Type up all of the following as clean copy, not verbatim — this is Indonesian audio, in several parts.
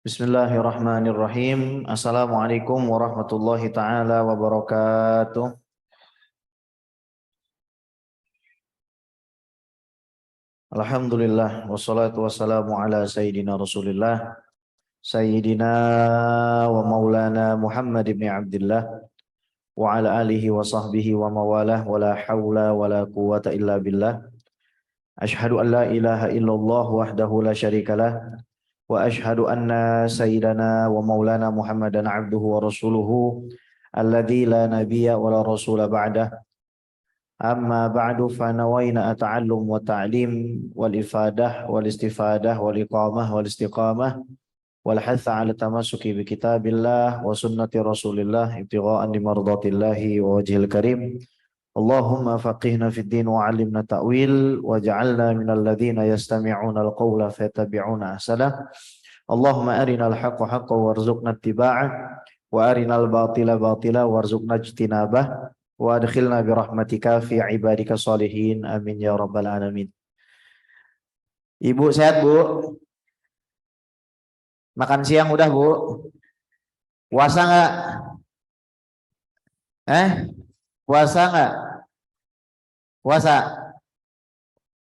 Bismillahirrahmanirrahim. Assalamualaikum warahmatullahi taala wabarakatuh. Alhamdulillah wassalatu wassalamu ala sayyidina Rasulillah sayyidina wa maulana Muhammad ibn Abdullah wa ala alihi wa sahbihi wa mawalah wa la hawla wa la quwata illa billah. Ashhadu an la ilaha illallah wahdahu la syarikalah wa ashhadu anna sayyidana wa maulana Muhammadan abduhu wa rasuluhu alladzi la nabiyya wa la rasula ba'dah. Amma ba'du fa nawaina ata'allum wa ta'lim wal ifadah wal istifadah wal iqamah wal istiqamah wal hatha 'ala tamassuki bi kitabillah wa sunnati rasulillah ibtigha'an li mardatillahi wa wajhil karim. Allahumma faqihna fid din wa 'allimna ta'wil waj'alna minal ladzina yastami'una al-qawla fayattabi'una ahsana. Allahumma arinal haqqa haqqan warzuqna ittiba'ah wa arinal batila batila warzuqna ijtinabah wa adkhilna bi rahmatika fi ibadika sholihin amin ya rabbal alamin. Ibu sehat, Bu? Makan siang udah, Bu? Puasa enggak? Puasa enggak?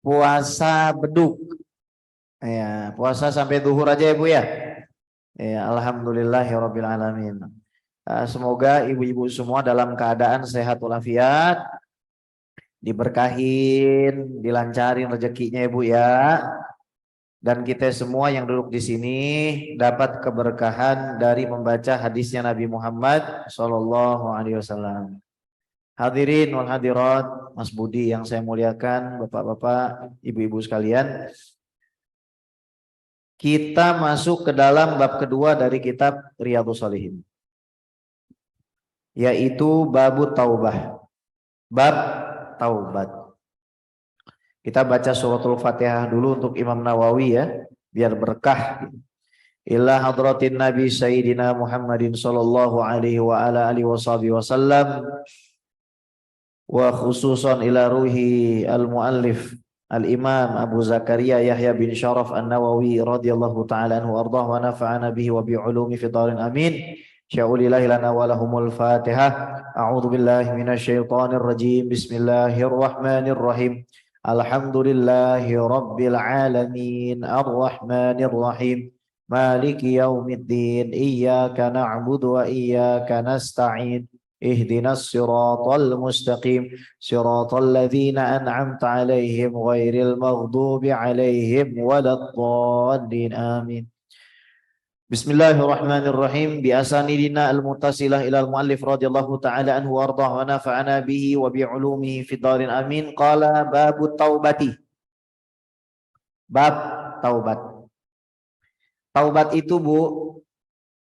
Puasa beduk. Ya, puasa sampai zuhur aja ya, Bu ya. Ya, alhamdulillahirabbil alamin. Semoga ibu-ibu semua dalam keadaan sehat walafiat, diberkahin, dilancarin rezekinya ya, Bu ya. Dan kita semua yang duduk di sini dapat keberkahan dari membaca hadisnya Nabi Muhammad sallallahu alaihi wasallam. Hadirin wal hadirat, Mas Budi yang saya muliakan, Bapak-bapak, Ibu-ibu sekalian. Kita masuk ke dalam bab kedua dari kitab Riyadhus Shalihin, yaitu babut taubah. Bab taubat. Kita baca suratul Fatihah dulu untuk Imam Nawawi ya, biar berkah. Ila hadratin Nabi Sayyidina Muhammadin sallallahu alaihi wa ala alihi wasallam. Wa khususan ila ruhi al-muallif al-imam Abu Zakaria Yahya bin Sharaf an-Nawawi radhiyallahu ta'ala anhu ardah wa nafa'ana bihi wa bi'ulumi fi dharin amin. Sya'ulillahi lana wa lahumul fatihah. A'udhu billahi minasyaitanir rajim. Bismillahirrahmanirrahim. Alhamdulillahi rabbil alamin. Ar-Rahmanir Rahim. Maliki yaumiddin. Iyyaka na'budu wa iyyaka nasta'in. Ihdinas siratal mustaqim siratal ladzina an'amta 'alaihim ghairil maghdubi 'alaihim waladdallin amin. Bismillahirrahmanirrahim. Bi asanidina al-muttasilah ila al-muallif radhiyallahu ta'ala anhu warḍah wa nafa'ana bihi wa bi 'ulumihi fid dharin amin. Qala babut taubati. Bab taubat. Taubat itu, Bu,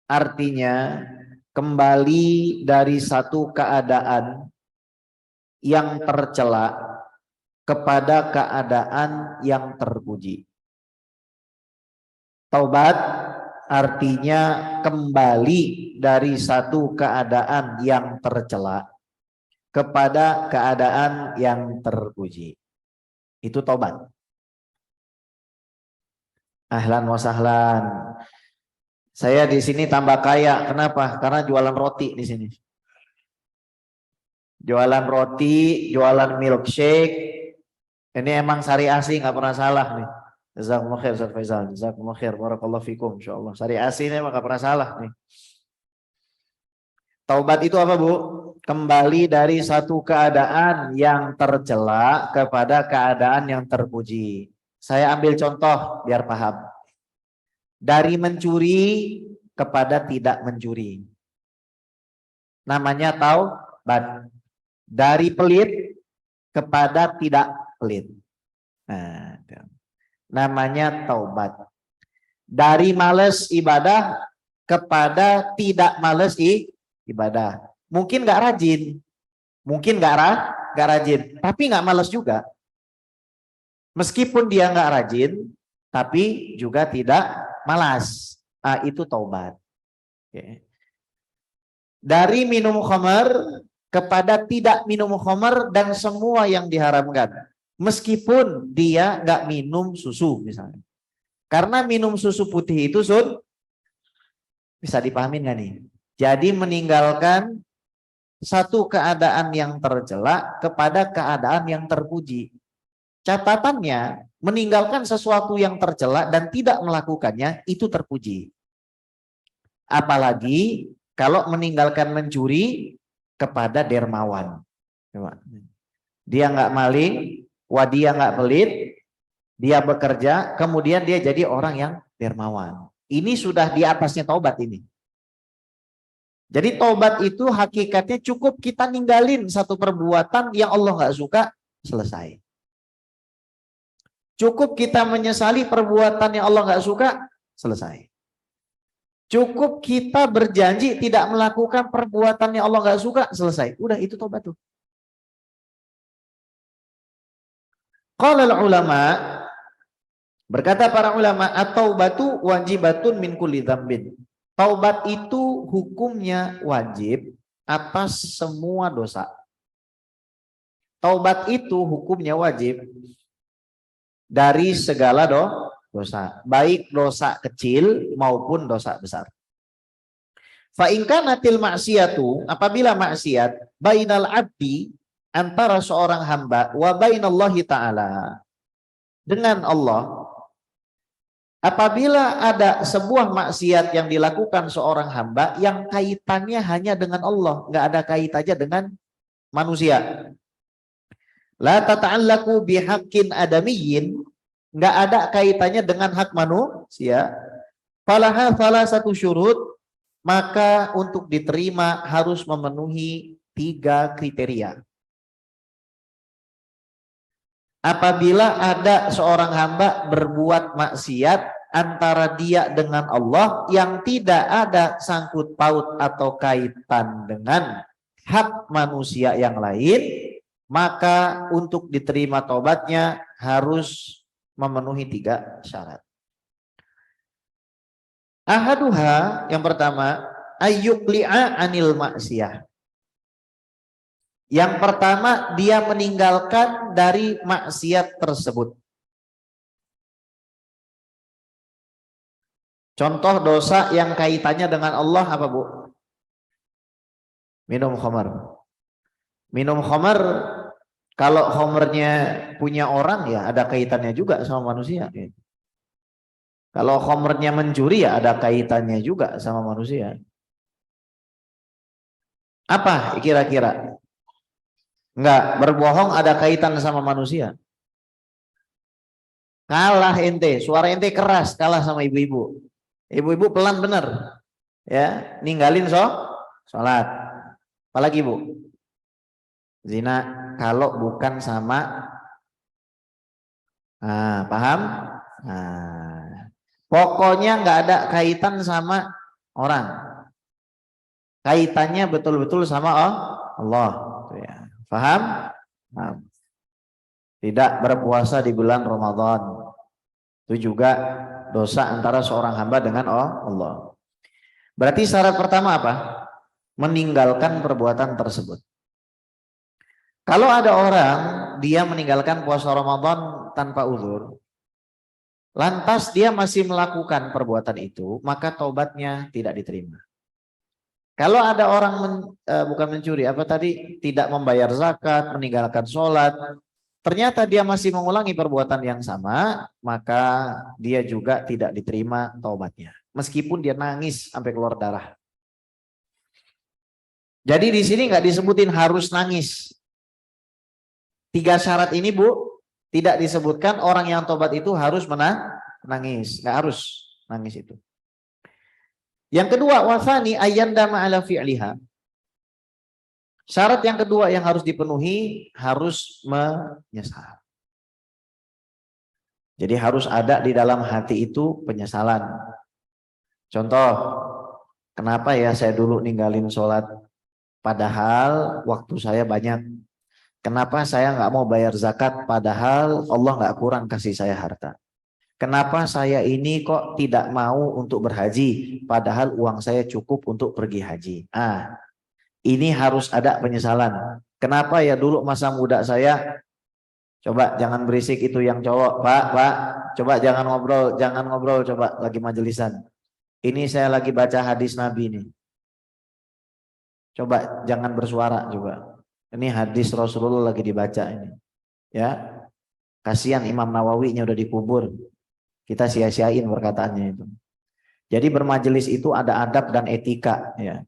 artinya kembali dari satu keadaan yang tercela kepada keadaan yang terpuji. Taubat artinya kembali dari satu keadaan yang tercela kepada keadaan yang terpuji. Itu taubat. Ahlan wa sahlan. Saya di sini tambah kaya. Kenapa? Karena jualan roti di sini. Jualan roti, jualan milkshake. Ini emang syariah sih, nggak pernah salah nih. Jazakumullah khair Ustaz Faizal. Jazakumullah khair. Barakallahu fikum insyaallah. Syariah sih ini emang nggak pernah salah nih. Taubat itu apa, Bu? Kembali dari satu keadaan yang tercela kepada keadaan yang terpuji. Saya ambil contoh biar paham. Dari mencuri kepada tidak mencuri. Namanya taubat. Dari pelit kepada tidak pelit. Nah, namanya taubat. Dari males ibadah kepada tidak males ibadah. Mungkin nggak rajin. Mungkin nggak rajin. Tapi nggak males juga. Meskipun dia nggak rajin, tapi juga tidak malas. Itu taubat. Okay. Dari minum khamar kepada tidak minum khamar dan semua yang diharamkan. Meskipun dia nggak minum susu misalnya. Karena minum susu putih itu Bisa dipahamin nggak nih? Jadi meninggalkan satu keadaan yang tercela kepada keadaan yang terpuji. Catatannya, meninggalkan sesuatu yang tercela dan tidak melakukannya itu terpuji. Apalagi kalau meninggalkan mencuri kepada dermawan. Dia nggak maling, dia nggak pelit, dia bekerja, kemudian dia jadi orang yang dermawan. Ini sudah di atasnya taubat ini. Jadi taubat itu hakikatnya cukup kita ninggalin satu perbuatan yang Allah nggak suka, selesai. Cukup kita menyesali perbuatan yang Allah nggak suka, selesai. Cukup kita berjanji tidak melakukan perbuatan yang Allah nggak suka, selesai. Udah, itu taubat tuh. Qala ulama, berkata para ulama, at-taubatu wajibatun min kulli dzambin. Taubat itu hukumnya wajib atas semua dosa. Taubat itu hukumnya wajib dari segala dosa, baik dosa kecil maupun dosa besar. Fa in kanatil maksiatu, apabila maksiat bainal abdi, antara seorang hamba, wa bainallahi ta'ala, dengan Allah. Apabila ada sebuah maksiat yang dilakukan seorang hamba yang kaitannya hanya dengan Allah, nggak ada kaitannya dengan manusia. La tata'allaku bihaqqin adamiyyin, nggak ada kaitannya dengan hak manusia. Falaha salasatu syurut, maka untuk diterima harus memenuhi 3 kriteria. Apabila ada seorang hamba berbuat maksiat antara dia dengan Allah yang tidak ada sangkut paut atau kaitan dengan hak manusia yang lain, maka untuk diterima taubatnya harus memenuhi 3 syarat. Ahaduha, yang pertama, ayyuqli'a anil maksiyah. Yang pertama, dia meninggalkan dari maksiat tersebut. Contoh dosa yang kaitannya dengan Allah apa, Bu? Minum khamar. Minum khamar, kalau khamarnya punya orang ya ada kaitannya juga sama manusia. Kalau khamarnya mencuri ya ada kaitannya juga sama manusia. Apa kira-kira? Enggak, berbohong ada kaitan sama manusia. Kalah ente, suara ente keras, kalah sama ibu-ibu. Ibu-ibu pelan bener. Ya, ninggalin sholat. Apalagi, Bu? Zina kalau bukan sama paham? Pokoknya nggak ada kaitan sama orang. Kaitannya betul-betul sama Allah, ya. Paham? Tidak berpuasa di bulan Ramadan, itu juga dosa antara seorang hamba dengan Allah. Berarti syarat pertama apa? Meninggalkan perbuatan tersebut. Kalau ada orang dia meninggalkan puasa Ramadan tanpa uzur, lantas dia masih melakukan perbuatan itu, maka taubatnya tidak diterima. Kalau ada orang bukan mencuri, apa tadi, tidak membayar zakat, meninggalkan sholat, ternyata dia masih mengulangi perbuatan yang sama, maka dia juga tidak diterima taubatnya. Meskipun dia nangis sampai keluar darah. Jadi di sini nggak disebutin harus nangis. 3 syarat ini, Bu, tidak disebutkan orang yang taubat itu harus menangis. Nggak harus nangis itu. Yang kedua, wasani ayyandama ala fi'liha. Syarat yang kedua yang harus dipenuhi, harus menyesal. Jadi harus ada di dalam hati itu penyesalan. Contoh, kenapa ya saya dulu ninggalin sholat padahal waktu saya banyak? Kenapa saya nggak mau bayar zakat padahal Allah nggak kurang kasih saya harta? Kenapa saya ini kok tidak mau untuk berhaji padahal uang saya cukup untuk pergi haji? Ini harus ada penyesalan. Kenapa ya dulu masa muda saya, coba jangan berisik itu yang cowok, Pak, coba jangan ngobrol, coba lagi majelisan. Ini saya lagi baca hadis Nabi nih. Coba jangan bersuara juga. Ini hadis Rasulullah lagi dibaca ini. Ya, kasihan Imam Nawawi-nya udah dikubur. Kita sia-siain perkataannya itu. Jadi bermajelis itu ada adab dan etika. Ya.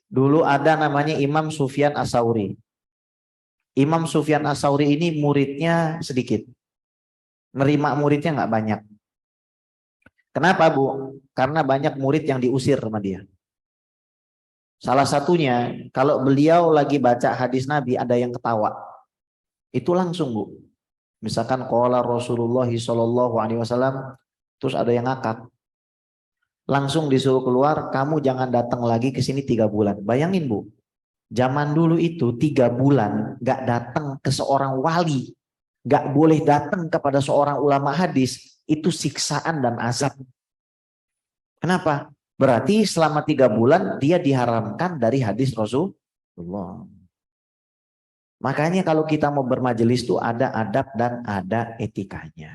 Dulu ada namanya Imam Sufyan As-Sauri. Imam Sufyan As-Sauri ini muridnya sedikit. Nerima muridnya nggak banyak. Kenapa Bu? Karena banyak murid yang diusir sama dia. Salah satunya, kalau beliau lagi baca hadis Nabi ada yang ketawa. Itu langsung Bu. Misalkan qala Rasulullah sallallahu alaihi wasallam, terus ada yang ngakak. Langsung disuruh keluar, kamu jangan datang lagi ke sini 3 bulan. Bayangin Bu, zaman dulu itu 3 bulan gak datang ke seorang wali, gak boleh datang kepada seorang ulama hadis, itu siksaan dan azab. Kenapa? Berarti selama 3 bulan dia diharamkan dari hadis Rasulullah. Makanya kalau kita mau bermajelis itu ada adab dan ada etikanya.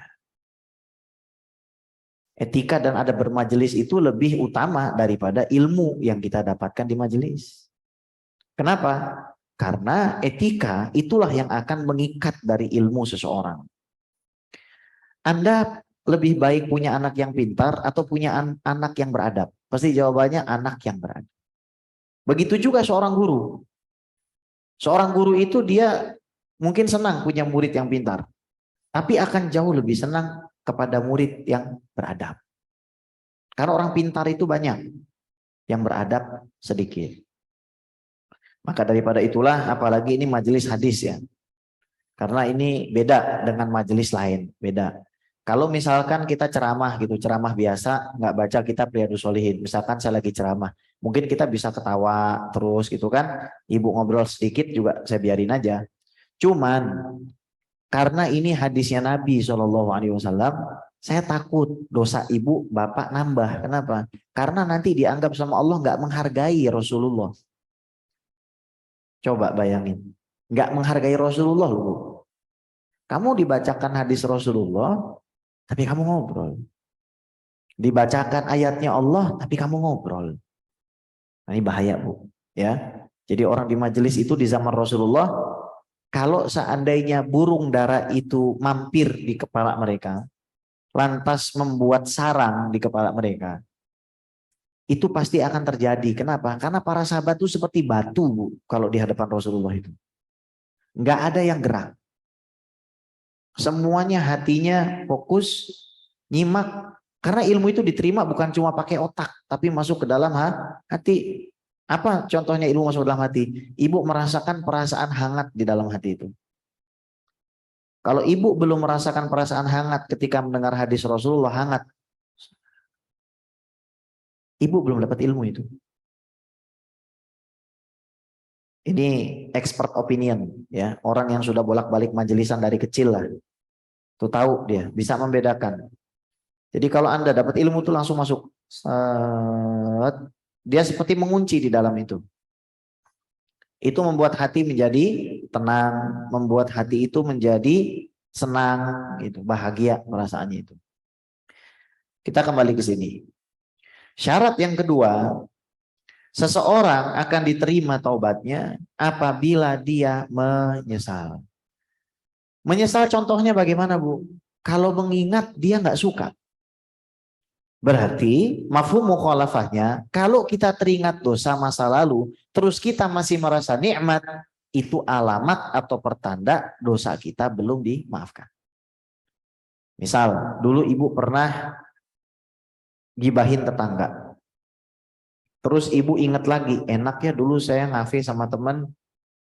Etika dan adab bermajelis itu lebih utama daripada ilmu yang kita dapatkan di majelis. Kenapa? Karena etika itulah yang akan mengikat dari ilmu seseorang. Anda lebih baik punya anak yang pintar atau punya anak yang beradab? Pasti jawabannya anak yang beradab. Begitu juga seorang guru. Seorang guru itu dia mungkin senang punya murid yang pintar. Tapi akan jauh lebih senang kepada murid yang beradab. Karena orang pintar itu banyak. Yang beradab sedikit. Maka daripada itulah apalagi ini majelis hadis ya. Karena ini beda dengan majelis lain. Beda. Kalau misalkan kita ceramah gitu, ceramah biasa, nggak baca kitab Riyadhus Shalihin. Misalkan saya lagi ceramah, mungkin kita bisa ketawa terus gitu kan. Ibu ngobrol sedikit juga saya biarin aja. Cuman karena ini hadisnya Nabi SAW, saya takut dosa ibu bapak nambah. Kenapa? Karena nanti dianggap sama Allah nggak menghargai Rasulullah. Coba bayangin, nggak menghargai Rasulullah loh. Kamu dibacakan hadis Rasulullah, tapi kamu ngobrol. Dibacakan ayatnya Allah, tapi kamu ngobrol. Nah, ini bahaya Bu. Ya, jadi orang di majelis itu di zaman Rasulullah, kalau seandainya burung dara itu mampir di kepala mereka, lantas membuat sarang di kepala mereka, itu pasti akan terjadi. Kenapa? Karena para sahabat itu seperti batu Bu, kalau di hadapan Rasulullah itu. Nggak ada yang gerak. Semuanya hatinya fokus, nyimak. Karena ilmu itu diterima bukan cuma pakai otak, tapi masuk ke dalam hati. Apa contohnya ilmu masuk ke dalam hati? Ibu merasakan perasaan hangat di dalam hati itu. Kalau ibu belum merasakan perasaan hangat ketika mendengar hadis Rasulullah hangat, ibu belum dapat ilmu itu. Ini expert opinion ya, orang yang sudah bolak-balik majelisan dari kecil lah. Tuh tahu dia, bisa membedakan. Jadi kalau Anda dapat ilmu itu langsung masuk. Dia seperti mengunci di dalam itu. Itu membuat hati menjadi tenang, membuat hati itu menjadi senang, gitu, bahagia perasaannya itu. Kita kembali ke sini. Syarat yang kedua, seseorang akan diterima taubatnya apabila dia menyesal. Menyesal contohnya bagaimana Bu? Kalau mengingat dia nggak suka. Berarti mafhum mukhalafahnya, kalau kita teringat dosa masa lalu, terus kita masih merasa nikmat, itu alamat atau pertanda dosa kita belum dimaafkan. Misal, dulu ibu pernah gibahin tetangga. Terus ibu ingat lagi, enaknya dulu saya ngafe sama teman,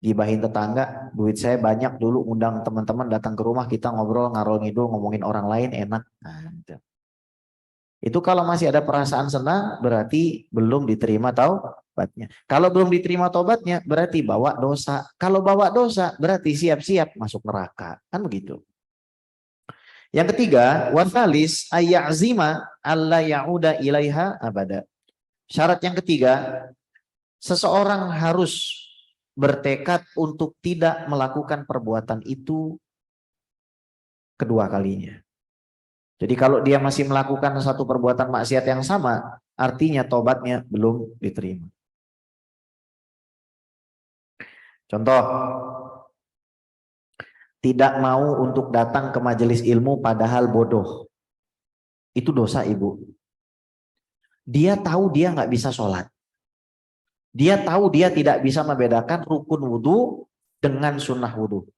gibahin tetangga, duit saya banyak dulu, undang teman-teman datang ke rumah, kita ngobrol, ngarol ngidul, ngomongin orang lain, enak. Nah, gitu. Itu kalau masih ada perasaan senang berarti belum diterima taubatnya. Kalau belum diterima taubatnya berarti bawa dosa. Kalau bawa dosa berarti siap-siap masuk neraka. Kan begitu. Yang ketiga, wasalis ayyazima alla ya'uda ilaiha abada. Syarat yang ketiga, seseorang harus bertekad untuk tidak melakukan perbuatan itu kedua kalinya. Jadi kalau dia masih melakukan satu perbuatan maksiat yang sama, artinya tobatnya belum diterima. Contoh, tidak mau untuk datang ke majelis ilmu padahal bodoh. Itu dosa, Ibu. Dia tahu dia nggak bisa sholat. Dia tahu dia tidak bisa membedakan rukun wudhu dengan sunnah wudhu.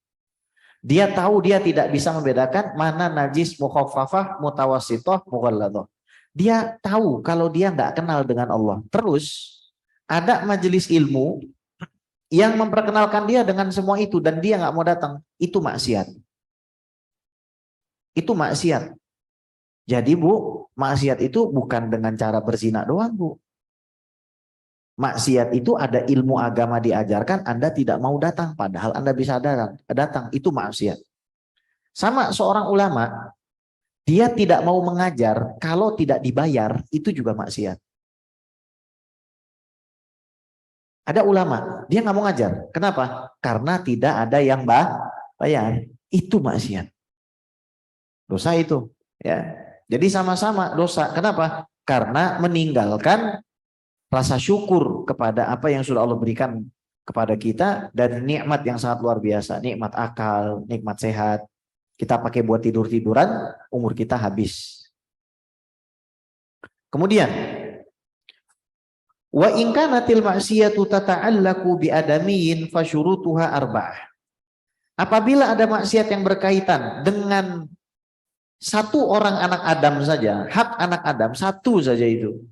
Dia tahu dia tidak bisa membedakan mana najis mukhaffafah, mutawassithah, mughalladah. Dia tahu kalau dia nggak kenal dengan Allah. Terus ada majelis ilmu yang memperkenalkan dia dengan semua itu dan dia nggak mau datang. Itu maksiat. Itu maksiat. Jadi Bu, maksiat itu bukan dengan cara berzina doang Bu. Maksiat itu ada ilmu agama diajarkan, Anda tidak mau datang, padahal Anda bisa datang. Itu maksiat. Sama seorang ulama, dia tidak mau mengajar kalau tidak dibayar, itu juga maksiat. Ada ulama, dia nggak mau ngajar. Kenapa? Karena tidak ada yang bayar. Itu maksiat. Dosa itu. Ya. Jadi sama-sama dosa. Kenapa? Karena meninggalkan rasa syukur kepada apa yang sudah Allah berikan kepada kita dari nikmat yang sangat luar biasa, nikmat akal, nikmat sehat. Kita pakai buat tidur-tiduran, umur kita habis. Kemudian, wa in kanatil ma'siyatu tata'allaku bi adamiyin fasyurutuha arba'ah. Apabila ada maksiat yang berkaitan dengan satu orang anak Adam saja, hak anak Adam satu saja itu,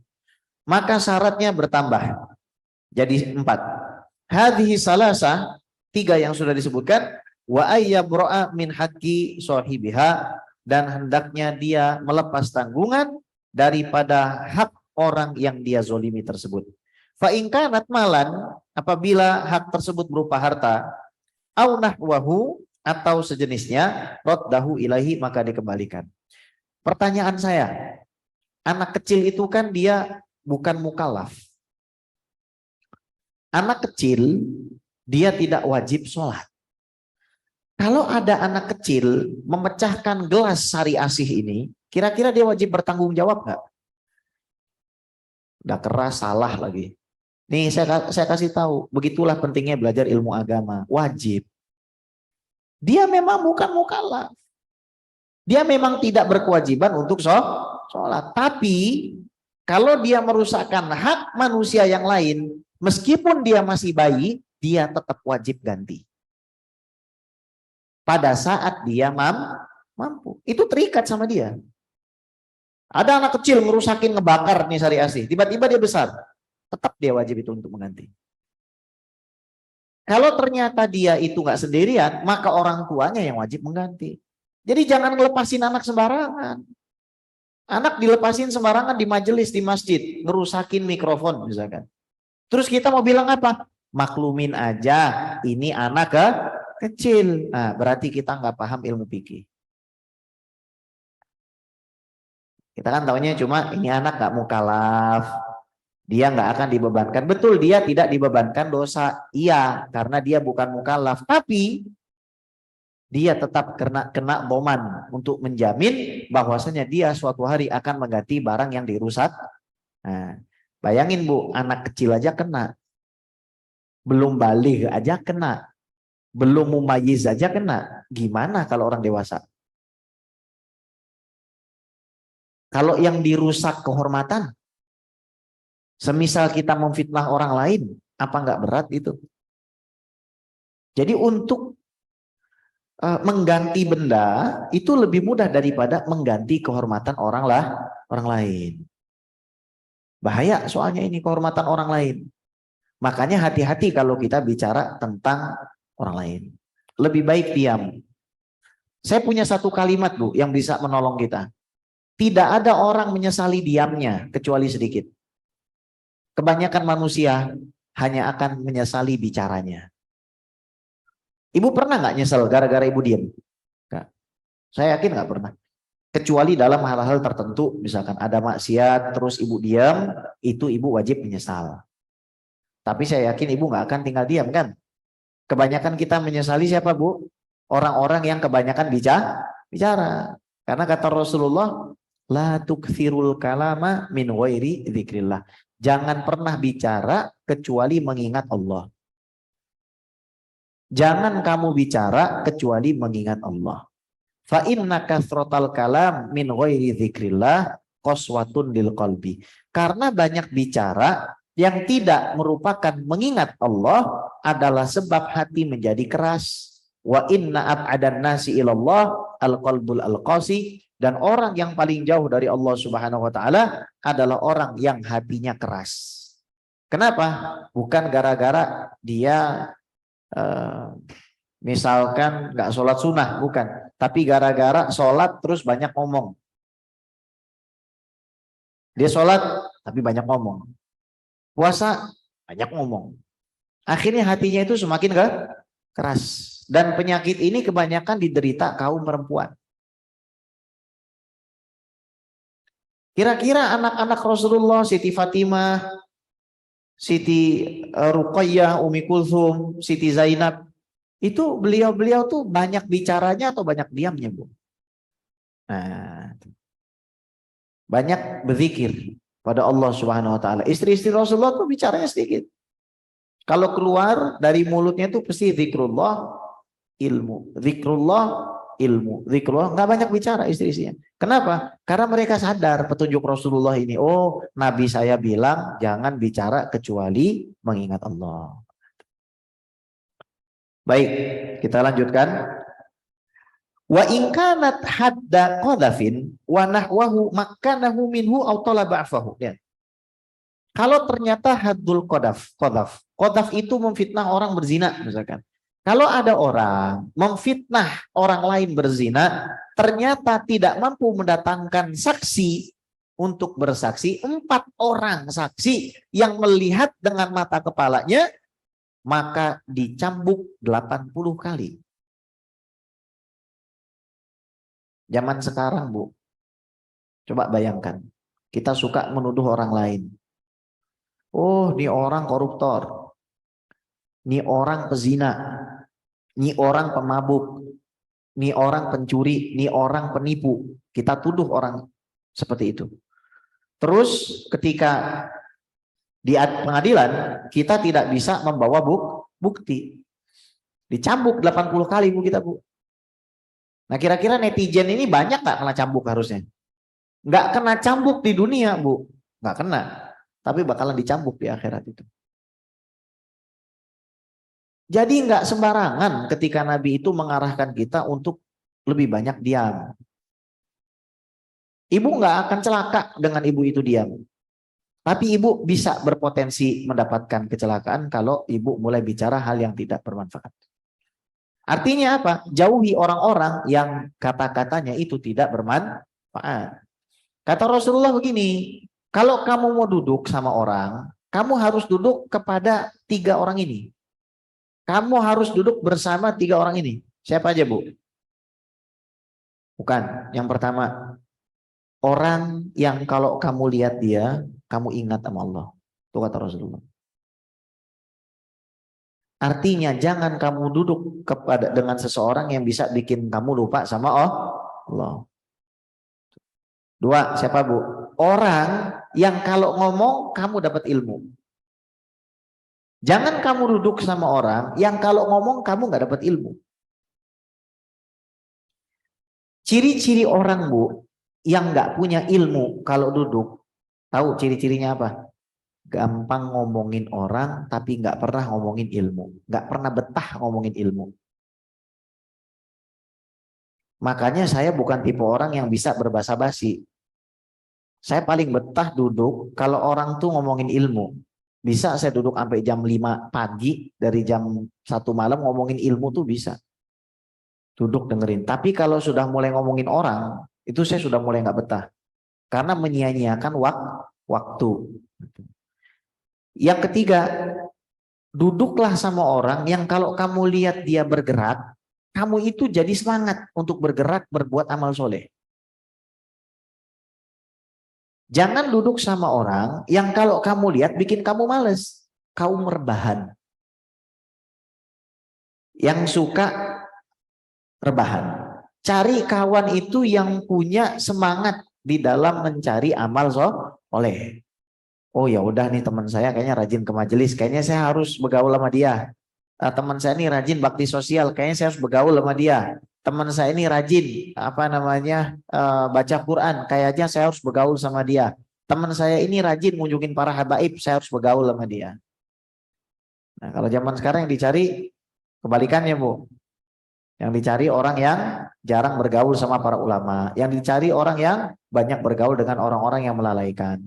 maka syaratnya bertambah jadi 4. Hadhihi salasa, 3 yang sudah disebutkan, wa ayyabro'a min haqqi sahibiha, dan hendaknya dia melepas tanggungan daripada hak orang yang dia zolimi tersebut. Fa in kanat malan, apabila hak tersebut berupa harta, au nahwahu, atau sejenisnya, raddahu ilahi, maka dikembalikan. Pertanyaan saya, anak kecil itu kan dia bukan mukallaf. Anak kecil dia tidak wajib sholat. Kalau ada anak kecil memecahkan gelas sari asih ini, kira-kira dia wajib bertanggung jawab nggak? Udah keras, salah lagi. Nih saya kasih tahu, begitulah pentingnya belajar ilmu agama. Wajib. Dia memang bukan mukallaf. Dia memang tidak berkewajiban untuk sholat. Tapi kalau dia merusakkan hak manusia yang lain, meskipun dia masih bayi, dia tetap wajib ganti. Pada saat dia mampu. Itu terikat sama dia. Ada anak kecil ngerusakin, ngebakar nih sari asih. Tiba-tiba dia besar. Tetap dia wajib itu untuk mengganti. Kalau ternyata dia itu nggak sendirian, maka orang tuanya yang wajib mengganti. Jadi jangan ngelepasin anak sembarangan. Anak dilepasin sembarangan di majelis, di masjid, ngerusakin mikrofon misalkan. Terus kita mau bilang apa? Maklumin aja, ini anak kecil. Nah, berarti kita nggak paham ilmu fikih. Kita kan taunya cuma ini anak nggak mukallaf, dia nggak akan dibebankan. Betul, dia tidak dibebankan dosa. Iya, karena dia bukan mukallaf. Tapi dia tetap kena boman untuk menjamin bahwasanya dia suatu hari akan mengganti barang yang dirusak. Nah, bayangin Bu, anak kecil aja kena. Belum balik aja kena. Belum mumayyiz aja kena. Gimana kalau orang dewasa? Kalau yang dirusak kehormatan, semisal kita memfitnah orang lain, apa nggak berat itu? Jadi untuk mengganti benda itu lebih mudah daripada mengganti kehormatan orang lain. Bahaya soalnya ini kehormatan orang lain. Makanya hati-hati kalau kita bicara tentang orang lain. Lebih baik diam. Saya punya satu kalimat Bu yang bisa menolong kita. Tidak ada orang menyesali diamnya kecuali sedikit. Kebanyakan manusia hanya akan menyesali bicaranya. Ibu pernah nggak nyesel gara-gara ibu diam? Nggak. Saya yakin nggak pernah. Kecuali dalam hal-hal tertentu, misalkan ada maksiat, terus ibu diam, itu ibu wajib menyesal. Tapi saya yakin ibu nggak akan tinggal diam kan? Kebanyakan kita menyesali siapa Bu? Orang-orang yang kebanyakan bicara. Karena kata Rasulullah, la tukthirul kalama min ghairi dzikrillah. Jangan pernah bicara kecuali mengingat Allah. Jangan kamu bicara kecuali mengingat Allah. Fa inna kasratal kalam min ghairi dzikrillah qaswatun lil qalbi. Karena banyak bicara yang tidak merupakan mengingat Allah adalah sebab hati menjadi keras. Wa inna ab'adan nasi ilallah al-qalbul al-qasi. Dan orang yang paling jauh dari Allah Subhanahu wa taala adalah orang yang hatinya keras. Kenapa? Bukan gara-gara dia misalkan nggak sholat sunnah, bukan. Tapi gara-gara sholat terus banyak ngomong. Dia sholat tapi banyak ngomong. Puasa banyak ngomong. Akhirnya hatinya itu semakin keras. Dan penyakit ini kebanyakan diderita kaum perempuan. Kira-kira anak-anak Rasulullah, Siti Fatimah, Siti Ruqayyah, Umi Kulthum, Siti Zainab, itu beliau-beliau tuh banyak bicaranya atau banyak diamnya, Bu? Nah, banyak berzikir pada Allah Subhanahu wa taala. Istri-istri Rasulullah tuh bicaranya sedikit. Kalau keluar dari mulutnya tuh pasti zikrullah, ilmu, zikrullah, ilmu, zikrullah, nggak banyak bicara istri-istrinya. Kenapa? Karena mereka sadar petunjuk Rasulullah ini. Oh, Nabi saya bilang jangan bicara kecuali mengingat Allah. Baik, kita lanjutkan. Wa in kanat hadda qadhafin wa nahwahu makkanahu minhu aw talaba afahu. Ya. Kalau ternyata haddul qadhaf itu memfitnah orang berzina misalkan. Kalau ada orang memfitnah orang lain berzina, ternyata tidak mampu mendatangkan saksi untuk bersaksi, 4 orang saksi yang melihat dengan mata kepalanya, maka dicambuk 80 kali. Zaman sekarang, Bu, coba bayangkan, kita suka menuduh orang lain. Oh, ini orang koruptor, ini orang pezina, ini orang pemabuk, ini orang pencuri, ini orang penipu. Kita tuduh orang seperti itu. Terus ketika di pengadilan kita tidak bisa membawa bukti. Dicambuk 80 kali, Bu, kita, Bu. Nah, kira-kira netizen ini banyak nggak kena cambuk harusnya? Nggak kena cambuk di dunia, Bu. Nggak kena. Tapi bakalan dicambuk di akhirat itu. Jadi nggak sembarangan ketika Nabi itu mengarahkan kita untuk lebih banyak diam. Ibu nggak akan celaka dengan ibu itu diam. Tapi ibu bisa berpotensi mendapatkan kecelakaan kalau ibu mulai bicara hal yang tidak bermanfaat. Artinya apa? Jauhi orang-orang yang kata-katanya itu tidak bermanfaat. Kata Rasulullah begini, kalau kamu mau duduk sama orang, kamu harus duduk kepada 3 orang ini. Kamu harus duduk bersama 3 orang ini. Siapa aja, Bu? Bukan. Yang pertama, orang yang kalau kamu lihat dia, kamu ingat sama Allah. Itu kata Rasulullah. Artinya jangan kamu duduk dengan seseorang yang bisa bikin kamu lupa sama Allah. 2, siapa, Bu? Orang yang kalau ngomong kamu dapat ilmu. Jangan kamu duduk sama orang yang kalau ngomong kamu nggak dapat ilmu. Ciri-ciri orang, Bu, yang nggak punya ilmu kalau duduk, tahu ciri-cirinya apa? Gampang ngomongin orang tapi nggak pernah ngomongin ilmu, nggak pernah betah ngomongin ilmu. Makanya saya bukan tipe orang yang bisa berbahasa basi. Saya paling betah duduk kalau orang tuh ngomongin ilmu. Bisa saya duduk sampai jam 5 pagi, dari jam 1 malam ngomongin ilmu tuh bisa. Duduk dengerin. Tapi kalau sudah mulai ngomongin orang, itu saya sudah mulai nggak betah. Karena menyia-nyiakan waktu. Yang ketiga, duduklah sama orang yang kalau kamu lihat dia bergerak, kamu itu jadi semangat untuk bergerak berbuat amal soleh. Jangan duduk sama orang yang kalau kamu lihat bikin kamu males, kaum rebahan. Yang suka rebahan. Cari kawan itu yang punya semangat di dalam mencari amal soleh. Oh ya udah nih teman saya kayaknya rajin ke majelis, kayaknya saya harus bergaul sama dia. Teman saya ini rajin bakti sosial, kayaknya saya harus bergaul sama dia. Teman saya ini rajin baca Quran, kayaknya saya harus bergaul sama dia. Teman saya ini rajin ngunjungin para habaib, saya harus bergaul sama dia. Nah, kalau zaman sekarang yang dicari kebalikannya, Bu. Yang dicari orang yang jarang bergaul sama para ulama, yang dicari orang yang banyak bergaul dengan orang-orang yang melalaikan.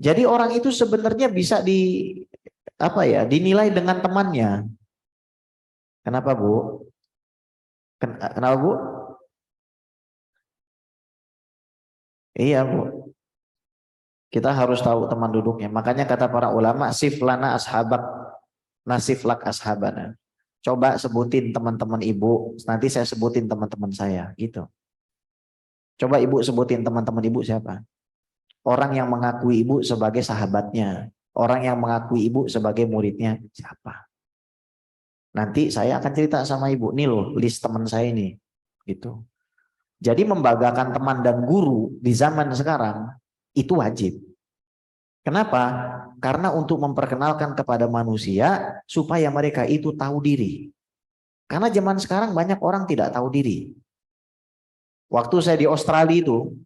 Jadi orang itu sebenarnya bisa dinilai dengan temannya. Kenapa, Bu? Kenapa, Bu? Iya, Bu. Kita harus tahu teman duduknya. Makanya kata para ulama, siflana ashabak, nasiflak ashabana. Coba sebutin teman-teman ibu, nanti saya sebutin teman-teman saya, gitu. Coba ibu sebutin teman-teman ibu siapa? Orang yang mengakui ibu sebagai sahabatnya, orang yang mengakui ibu sebagai muridnya siapa? Nanti saya akan cerita sama ibu, nih loh list teman saya ini, gitu. Jadi membanggakan teman dan guru di zaman sekarang itu wajib. Kenapa? Karena untuk memperkenalkan kepada manusia supaya mereka itu tahu diri. Karena zaman sekarang banyak orang tidak tahu diri. Waktu saya di Australia itu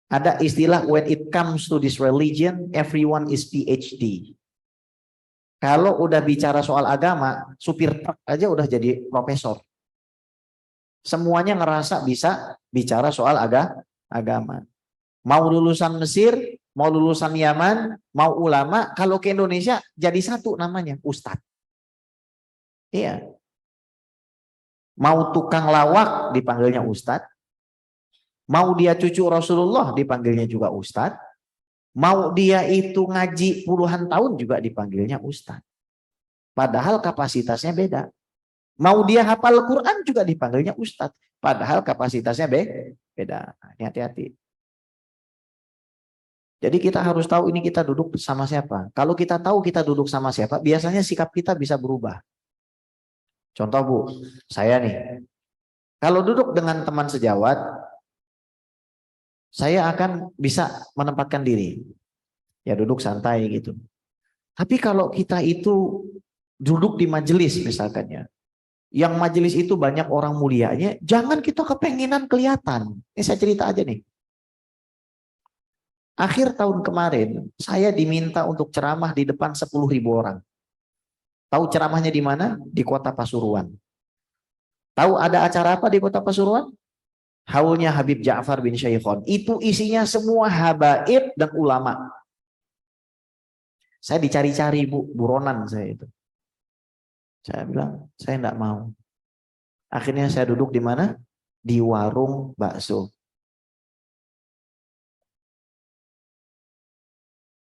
ada istilah when it comes to this religion everyone is PhD. Kalau udah bicara soal agama, supir truk aja udah jadi profesor. Semuanya ngerasa bisa bicara soal agama. Mau lulusan Mesir, mau lulusan Yaman, mau ulama, kalau ke Indonesia jadi satu namanya, Ustadz. Iya. Mau tukang lawak dipanggilnya Ustadz. Mau dia cucu Rasulullah dipanggilnya juga Ustadz. Mau dia itu ngaji puluhan tahun juga dipanggilnya Ustadz. Padahal kapasitasnya beda. Mau dia hafal Quran juga dipanggilnya Ustadz. Padahal kapasitasnya beda. Ini hati-hati. Jadi kita harus tahu ini kita duduk sama siapa. Kalau kita tahu kita duduk sama siapa, biasanya sikap kita bisa berubah. Contoh Bu, saya nih, kalau duduk dengan teman sejawat, saya akan bisa menempatkan diri. Ya duduk santai gitu. Tapi kalau kita itu duduk di majelis misalkan ya, yang majelis itu banyak orang mulianya, jangan kita kepenginan kelihatan. Ini saya cerita aja nih. Akhir tahun kemarin, saya diminta untuk ceramah di depan 10.000 orang. Tahu ceramahnya di mana? Di kota Pasuruan. Tahu ada acara apa di kota Pasuruan? Haulnya Habib Ja'far bin Syaikhon. Itu isinya semua habaib dan ulama. Saya dicari-cari Bu, buronan saya itu. Saya bilang, saya enggak mau. Akhirnya saya duduk di mana? Di warung bakso.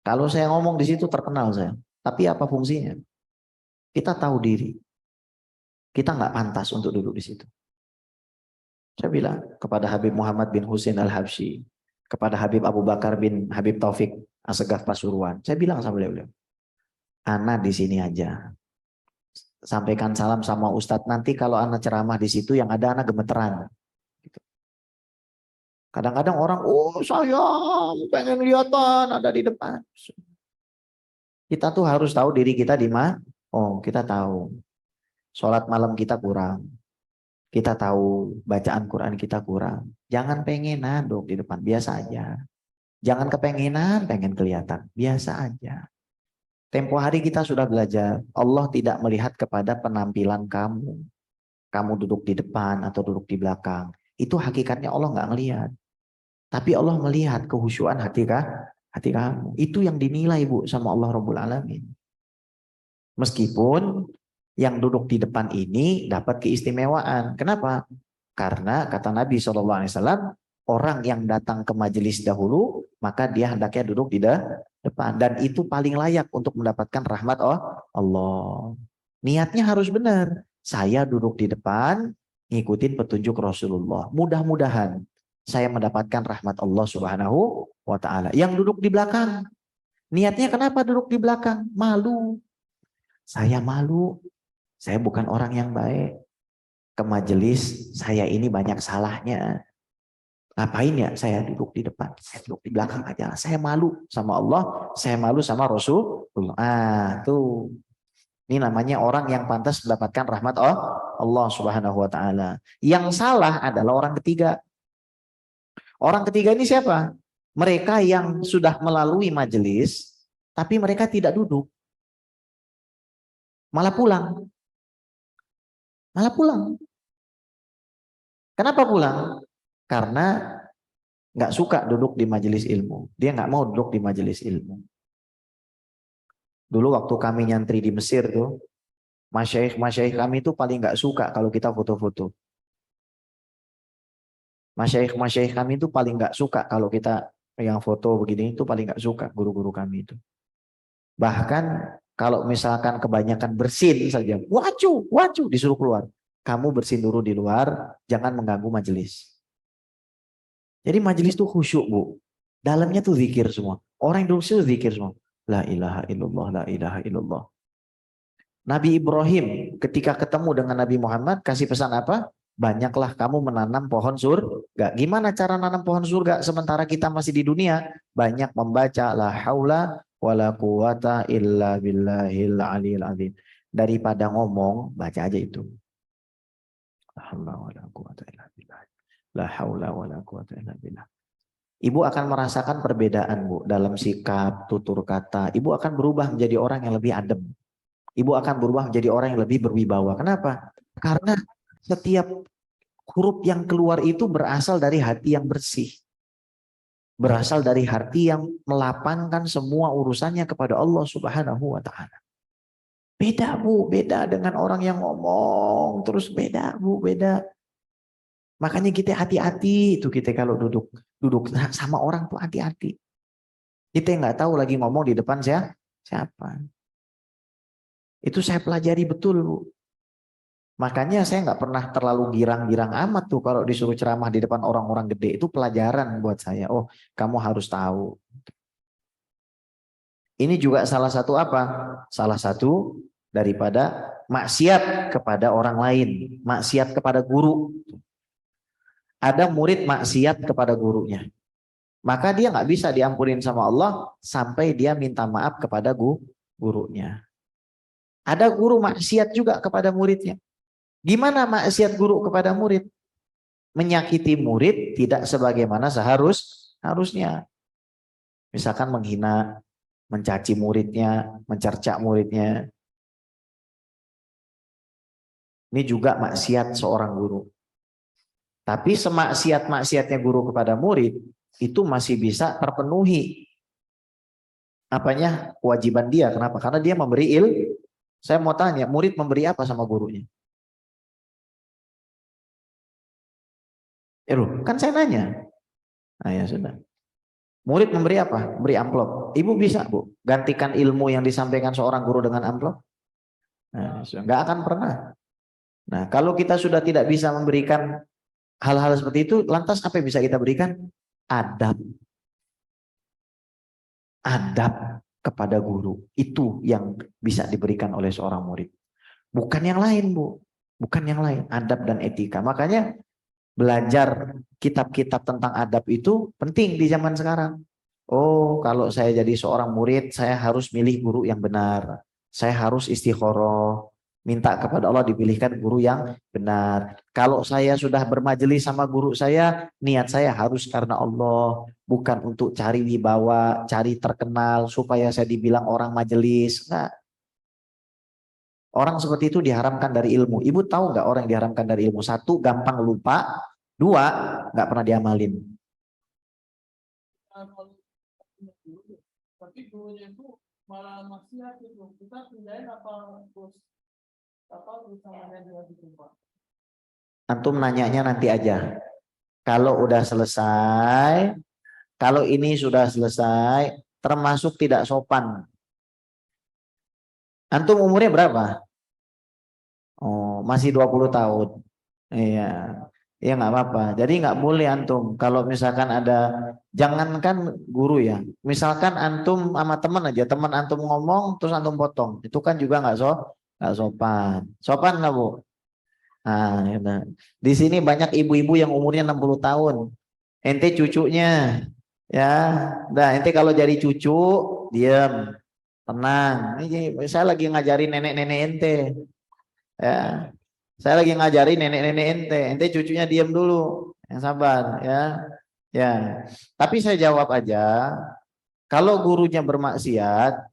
Kalau saya ngomong di situ terkenal saya. Tapi apa fungsinya? Kita tahu diri. Kita nggak pantas untuk duduk di situ. Saya bilang kepada Habib Muhammad bin Husain Al-Habsyi, kepada Habib Abu Bakar bin Habib Taufik Assegaf Pasuruan. Saya bilang sama beliau, Ana di sini aja. Sampaikan salam sama Ustadz. Nanti kalau Ana ceramah di situ yang ada Ana gemeteran. Kadang-kadang orang, oh saya pengen lihatan ada di depan. Kita tuh harus tahu diri kita di mana. Oh kita tahu. Sholat malam kita kurang. Kita tahu bacaan Quran kita kurang. Jangan pengenan dong di depan. Biasa aja. Jangan kepengenan pengen kelihatan. Biasa aja. Tempo hari kita sudah belajar. Allah tidak melihat kepada penampilan kamu. Kamu duduk di depan atau duduk di belakang. Itu hakikatnya Allah nggak ngelihat. Tapi Allah melihat kehusyuan hati kamu. Itu yang dinilai Bu sama Allah Rabbul Alamin. Meskipun yang duduk di depan ini dapat keistimewaan. Kenapa? Karena kata Nabi SAW, orang yang datang ke majelis dahulu, maka dia hendaknya duduk di depan. Dan itu paling layak untuk mendapatkan rahmat Allah. Niatnya harus benar. Saya duduk di depan, ngikutin petunjuk Rasulullah. Mudah-mudahan saya mendapatkan rahmat Allah Subhanahu wa Ta'ala. Yang duduk di belakang, niatnya kenapa duduk di belakang? Malu. Saya malu. Saya bukan orang yang baik. ke majelis, saya ini banyak salahnya. Ngapain ya saya duduk di depan, saya duduk di belakang aja. Saya malu sama Allah, saya malu sama Rasulullah. Tuh. Ini namanya orang yang pantas mendapatkan rahmat Allah Subhanahu wa taala. Yang salah adalah orang ketiga. Orang ketiga ini siapa? Mereka yang sudah melalui majelis tapi mereka tidak duduk. Malah pulang. Malah pulang. Kenapa pulang? Karena nggak suka duduk di majelis ilmu. Dia nggak mau duduk di majelis ilmu. Dulu waktu kami nyantri di Mesir tuh, masyaikh kami tuh paling nggak suka kalau kita foto-foto. Masyaikh kami tuh paling nggak suka kalau kita yang foto begini itu paling nggak suka guru-guru kami itu. Bahkan kalau misalkan kebanyakan bersin saja, wacu disuruh keluar. Kamu bersin dulu di luar, jangan mengganggu majelis. Jadi majelis tuh khusyuk, Bu. Dalamnya tuh zikir semua. Orang yang duduk situ zikir semua. La ilaha illallah, la ilaha illallah. Nabi Ibrahim ketika ketemu dengan Nabi Muhammad kasih pesan apa? Banyaklah kamu menanam pohon surga. Gimana cara nanam pohon surga sementara kita masih di dunia? Banyak membaca la haula wala quwata illa billahil aliyil azim. Daripada ngomong, baca aja itu. La haula wala quwata illa billah. La haula wala quwata illa billah. Ibu akan merasakan perbedaan, Bu, dalam sikap, tutur kata. Ibu akan berubah menjadi orang yang lebih adem. Ibu akan berubah menjadi orang yang lebih berwibawa. Kenapa? Karena setiap huruf yang keluar itu berasal dari hati yang bersih. Berasal dari hati yang melapangkan semua urusannya kepada Allah Subhanahu wa taala. Beda, Bu, beda dengan orang yang ngomong terus, beda, Bu, beda. Makanya kita hati-hati itu, kita kalau duduk sama orang tuh hati-hati. Kita nggak tahu lagi ngomong di depan siapa. Itu saya pelajari betul, Bu. Makanya saya nggak pernah terlalu girang-girang amat tuh kalau disuruh ceramah di depan orang-orang gede. Itu pelajaran buat saya. Oh, kamu harus tahu. Ini juga salah satu apa? Salah satu daripada maksiat kepada orang lain, maksiat kepada guru. Ada murid maksiat kepada gurunya. Maka dia nggak bisa diampunin sama Allah sampai dia minta maaf kepada gurunya. Ada guru maksiat juga kepada muridnya. Gimana maksiat guru kepada murid? Menyakiti murid tidak sebagaimana harusnya. Misalkan menghina, mencaci muridnya, mencerca muridnya. Ini juga maksiat seorang guru. Tapi semaksiat-maksiatnya guru kepada murid itu masih bisa terpenuhi apanya kewajiban dia. Kenapa? Karena dia memberi ilmu. Saya mau tanya, murid memberi apa sama gurunya? Kan saya nanya. Nah ya sudah. Murid memberi apa? Beri amplop. Ibu bisa, Bu, gantikan ilmu yang disampaikan seorang guru dengan amplop? Nah, nggak akan pernah. Nah, kalau kita sudah tidak bisa memberikan hal-hal seperti itu, lantas apa yang bisa kita berikan? Adab. Adab kepada guru. Itu yang bisa diberikan oleh seorang murid. Bukan yang lain, Bu. Bukan yang lain. Adab dan etika. Makanya belajar kitab-kitab tentang adab itu penting di zaman sekarang. Oh, kalau saya jadi seorang murid, saya harus milih guru yang benar. Saya harus istikharah, minta kepada Allah dipilihkan guru yang benar. Kalau saya sudah bermajelis sama guru saya, niat saya harus karena Allah, bukan untuk cari wibawa, cari terkenal supaya saya dibilang orang majelis. Enggak. Orang seperti itu diharamkan dari ilmu. Ibu tahu nggak orang yang diharamkan dari ilmu? Satu, gampang lupa. Dua, nggak pernah diamalin. Tapi gurunya itu malah maksiat itu. Kita pindahin apa sama dia gitu, Pak? Antum nanyanya nanti aja. Kalau udah selesai, kalau ini sudah selesai, termasuk tidak sopan. Antum umurnya berapa? Oh, masih 20 tahun. Iya. Ya nggak apa-apa. Jadi nggak boleh antum. Kalau misalkan ada, jangankan guru ya. Misalkan antum sama teman aja, teman antum ngomong terus antum potong. Itu kan juga nggak sopan. Sopan nggak, Bu? Nah, ya udah. Di sini banyak ibu-ibu yang umurnya 60 tahun. Ente cucunya, ya. Nah, ente kalau jadi cucu, diam, tenang. Ini saya lagi ngajarin nenek-nenek ente, ya. Saya lagi ngajarin nenek-nenek ente. Ente cucunya diam dulu, yang sabar, ya. Ya. Tapi saya jawab aja, kalau gurunya bermaksiat,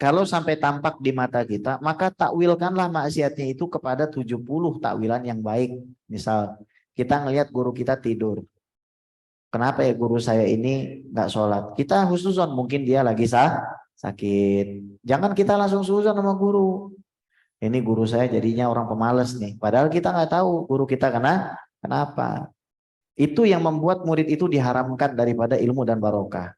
kalau sampai tampak di mata kita, maka takwilkanlah maksiatnya itu kepada 70 takwilan yang baik. Misal, kita ngelihat guru kita tidur. Kenapa ya guru saya ini nggak sholat? Kita husnuzon, mungkin dia lagi sakit. Jangan kita langsung suzon sama guru. Ini guru saya jadinya orang pemalas nih. Padahal kita nggak tahu guru kita kenapa. Itu yang membuat murid itu diharamkan daripada ilmu dan barokah.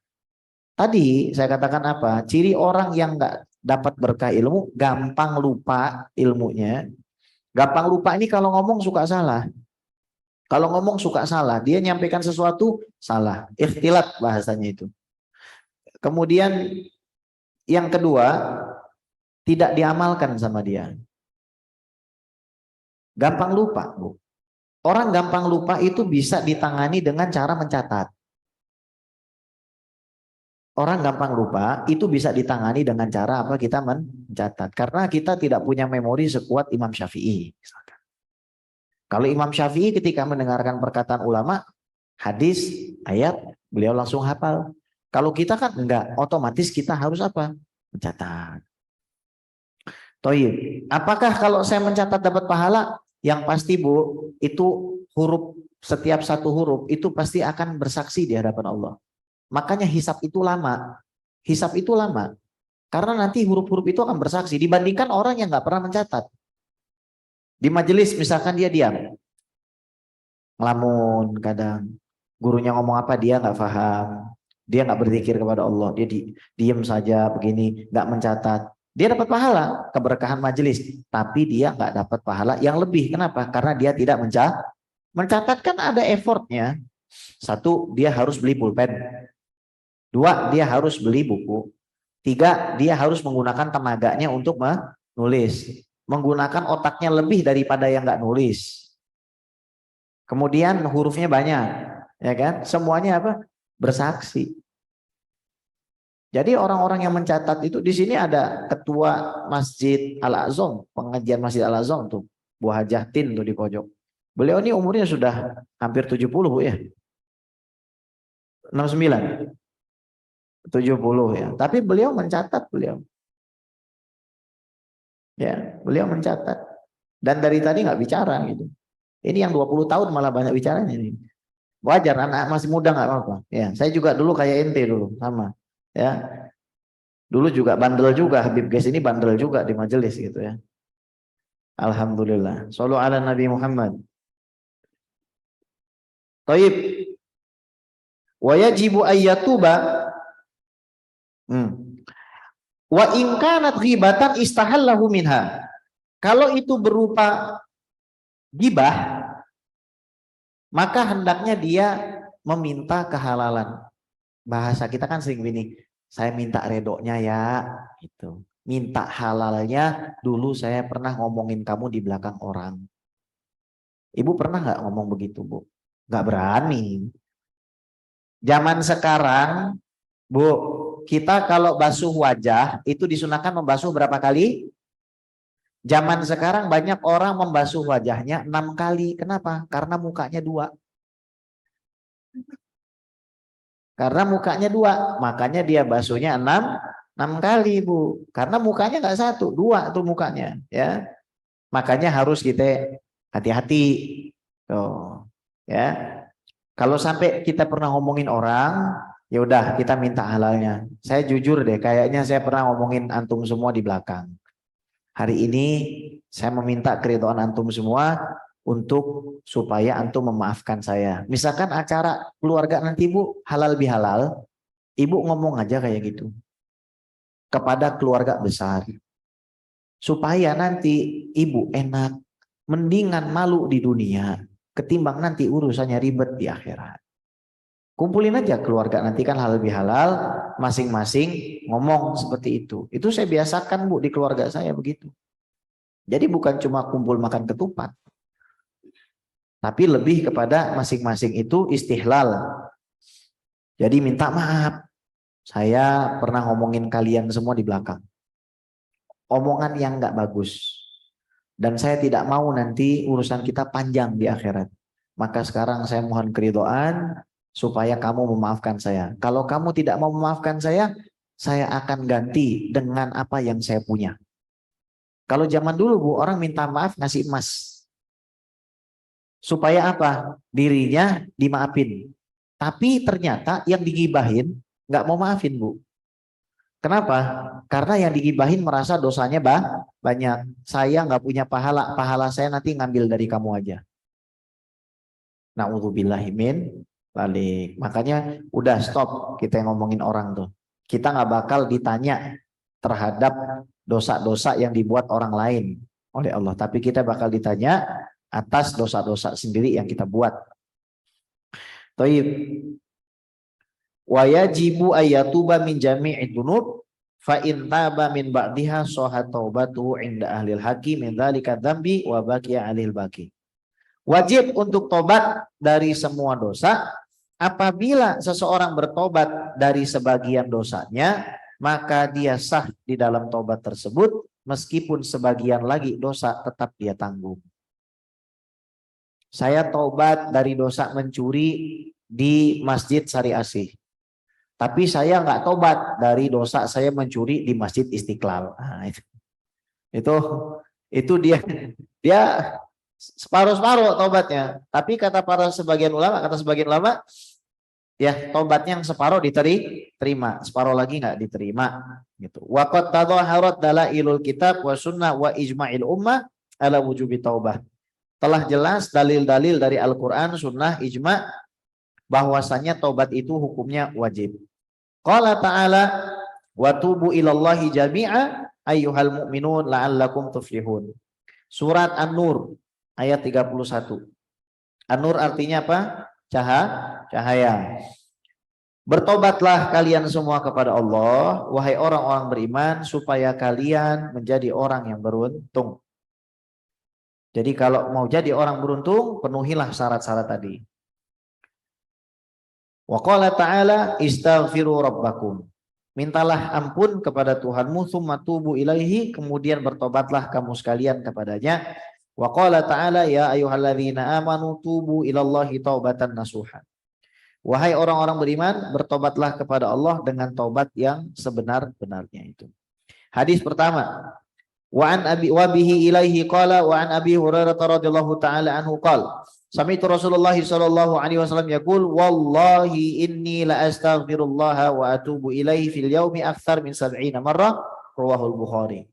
Tadi saya katakan apa? Ciri orang yang nggak dapat berkah ilmu, gampang lupa ilmunya. Gampang lupa ini kalau ngomong suka salah. Kalau ngomong suka salah, dia nyampaikan sesuatu salah. Ikhtilat bahasanya itu. Kemudian yang kedua, tidak diamalkan sama dia. Gampang lupa, Bu. Orang gampang lupa itu bisa ditangani dengan cara mencatat. Orang gampang lupa itu bisa ditangani dengan cara apa? Kita mencatat. Karena kita tidak punya memori sekuat Imam Syafi'i. Kalau Imam Syafi'i ketika mendengarkan perkataan ulama, hadis, ayat, beliau langsung hafal. Kalau kita kan enggak, otomatis kita harus apa? Mencatat. Toyib. Apakah kalau saya mencatat dapat pahala? Yang pasti Bu, itu huruf, setiap satu huruf itu pasti akan bersaksi di hadapan Allah. Makanya hisab itu lama. Hisab itu lama. Karena nanti huruf-huruf itu akan bersaksi. Dibandingkan orang yang nggak pernah mencatat. Di majelis misalkan dia diam. Ngelamun kadang. Gurunya ngomong apa dia nggak paham. Dia nggak berzikir kepada Allah. Dia diam saja begini. Nggak mencatat. Dia dapat pahala. Keberkahan majelis. Tapi dia nggak dapat pahala yang lebih. Kenapa? Karena dia tidak mencatat. Mencatat kan ada effortnya. Satu, dia harus beli pulpen. Dua, dia harus beli buku. Tiga, dia harus menggunakan tenaganya untuk menulis. Menggunakan otaknya lebih daripada yang nggak nulis. Kemudian hurufnya banyak, ya kan? Semuanya apa? Bersaksi. Jadi orang-orang yang mencatat itu di sini ada ketua Masjid Al-Azam, pengajian Masjid Al-Azam tuh, Bu Hajah Tin tuh di pojok. Beliau ini umurnya sudah hampir 70 Bu ya. 69. 70 ya. Tapi beliau mencatat beliau. Ya, beliau mencatat. Dan dari tadi nggak bicara gitu. Ini yang 20 tahun malah banyak bicaranya ini. Wajar anak masih muda nggak apa-apa. Ya, saya juga dulu kayak ente dulu sama. Ya. Dulu juga bandel juga Habib Ges ini bandel juga di majelis gitu ya. Alhamdulillah. Shallu ala Nabi Muhammad. Taib. Wa yajibu ayyatuba. Wa in kanat ghibatan istahallahu minha. Kalau itu berupa gibah, maka hendaknya dia meminta kehalalan. Bahasa kita kan sering gini, saya minta redonya ya, gitu. Minta halalnya, dulu saya pernah ngomongin kamu di belakang orang. Ibu pernah nggak ngomong begitu, Bu? Nggak berani. Zaman sekarang, Bu, kita kalau basuh wajah itu disunahkan membasuh berapa kali? Zaman sekarang banyak orang membasuh wajahnya 6 kali. Kenapa? Karena mukanya 2. Karena mukanya 2. Makanya dia basuhnya 6 kali, Bu. Karena mukanya nggak 1, 2 tuh mukanya. Ya, makanya harus kita hati-hati. Tuh, ya. Kalau sampai kita pernah ngomongin orang, ya udah kita minta halalnya. Saya jujur deh, kayaknya saya pernah ngomongin antum semua di belakang. Hari ini saya meminta keridhaan antum semua untuk supaya antum memaafkan saya. Misalkan acara keluarga nanti Bu halal bihalal, Ibu ngomong aja kayak gitu kepada keluarga besar. Supaya nanti Ibu enak, mendingan malu di dunia ketimbang nanti urusannya ribet di akhirat. Kumpulin aja keluarga nanti kan halal bihalal, masing-masing ngomong seperti itu. Itu saya biasakan Bu di keluarga saya begitu. Jadi bukan cuma kumpul makan ketupat. Tapi lebih kepada masing-masing itu istihlal. Jadi minta maaf. Saya pernah ngomongin kalian semua di belakang. Omongan yang nggak bagus. Dan saya tidak mau nanti urusan kita panjang di akhirat. Maka sekarang saya mohon keridhaan supaya kamu memaafkan saya. Kalau kamu tidak mau memaafkan saya akan ganti dengan apa yang saya punya. Kalau zaman dulu Bu, orang minta maaf ngasih emas. Supaya apa? Dirinya dimaafin. Tapi ternyata yang digibahin nggak mau maafin Bu. Kenapa? Karena yang digibahin merasa dosanya banyak. Saya nggak punya pahala, pahala saya nanti ngambil dari kamu aja. Na'udzubillahi min balik. Makanya udah stop kita ngomongin orang tuh. Kita nggak bakal ditanya terhadap dosa-dosa yang dibuat orang lain oleh Allah. Tapi kita bakal ditanya atas dosa-dosa sendiri yang kita buat. Thayyib. Wa yajibu ayyatuba min jami'i dzunub fa in taba min ba'diha sahha taubatuhu 'inda ahlil haqi min dzalika dzambi wa baqiya 'alil baqi. Wajib untuk tobat dari semua dosa. Apabila seseorang bertobat dari sebagian dosanya, maka dia sah di dalam tobat tersebut meskipun sebagian lagi dosa tetap dia tanggung. Saya tobat dari dosa mencuri di Masjid Sari Asih. Tapi saya nggak tobat dari dosa saya mencuri di Masjid Istiqlal. Nah, itu dia separuh-separuh tobatnya. Tapi kata sebagian ulama, ya tobatnya yang separuh diterima, separuh lagi nggak diterima. Gitu. Waqad tadhaharat dalailul kitab wa sunnah wa ijma'il ummah ala wujubi taubah. Telah jelas dalil-dalil dari Al-Quran, sunnah, ijma' bahwasanya taubat itu hukumnya wajib. Qala ta'ala wa tubu ilallahi jami'a ayyuhal mu'minun la'allakum tuflihun. Surat An-Nur ayat 31. An-Nur artinya apa? Cahaya. Bertobatlah kalian semua kepada Allah, wahai orang-orang beriman, supaya kalian menjadi orang yang beruntung. Jadi kalau mau jadi orang beruntung, penuhilah syarat-syarat tadi. Wa qala ta'ala istaghfiru rabbakum. Mintalah ampun kepada Tuhanmu, tsumma tubu ilaihi, kemudian bertobatlah kamu sekalian kepadanya. Wa qala ta'ala ya ayyuhalladzina amanu tubu ilallahi taubatan nasuha. Wahai orang-orang beriman, bertobatlah kepada Allah dengan taubat yang sebenar-benarnya itu. Hadis pertama. Wa an abi wa bihi ilaihi qala wa an Abi Hurairah radhiyallahu taala anhu qala sami'tu Rasulullah sallallahu alaihi wasallam yaqul wallahi inni la astaghfirullah wa atubu ilaihi fil yaumi aktsar min 70 marrah rawahul Bukhari.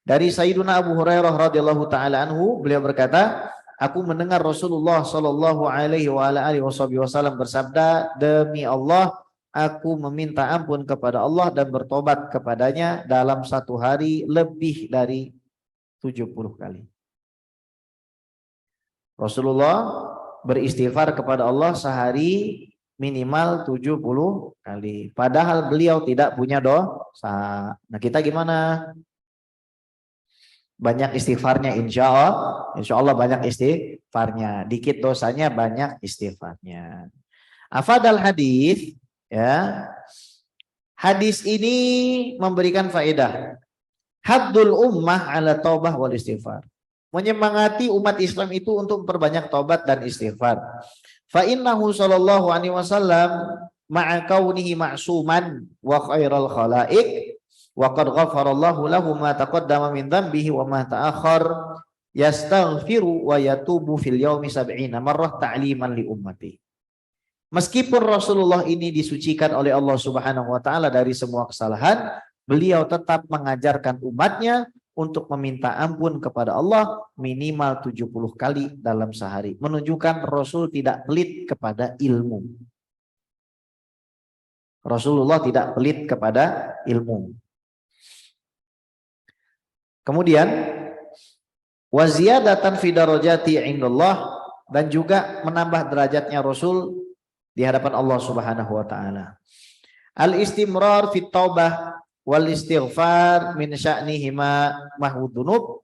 Dari Sayyiduna Abu Hurairah radhiyallahu taala anhu, beliau berkata, aku mendengar Rasulullah sallallahu alaihi wasallam bersabda, demi Allah aku meminta ampun kepada Allah dan bertobat kepadanya dalam satu hari lebih dari 70 kali. Rasulullah beristighfar kepada Allah sehari minimal 70 kali. Padahal beliau tidak punya dosa. Nah kita gimana? Banyak istighfarnya insya Allah banyak istighfarnya. Dikit dosanya banyak istighfarnya. Afadal hadis. Ya, hadis ini memberikan faedah. Haddul ummah ala taubah wal istighfar. Menyemangati umat Islam itu untuk memperbanyak taubat dan istighfar. Fa innahu sallallahu alaihi wasallam ma'a kaunihi ma'suman wa khairal khalaik wa qad ghafarallahu lahu ma taqaddama min dhanbihi wa ma ta'akhkhar yastaghfiru wa yatubu fil yaumi 70 marrah ta'liman li ummati. Meskipun Rasulullah ini disucikan oleh Allah Subhanahu wa taala dari semua kesalahan, beliau tetap mengajarkan umatnya untuk meminta ampun kepada Allah minimal 70 kali dalam sehari. Menunjukkan Rasul tidak pelit kepada ilmu. Rasulullah tidak pelit kepada ilmu. Kemudian wa ziyadatan fi darajati indallah, dan juga menambah derajatnya Rasul di hadapan Allah Subhanahu wa taala. Al-istimrar fit taubah wal istighfar min sya'nihima mahwudunub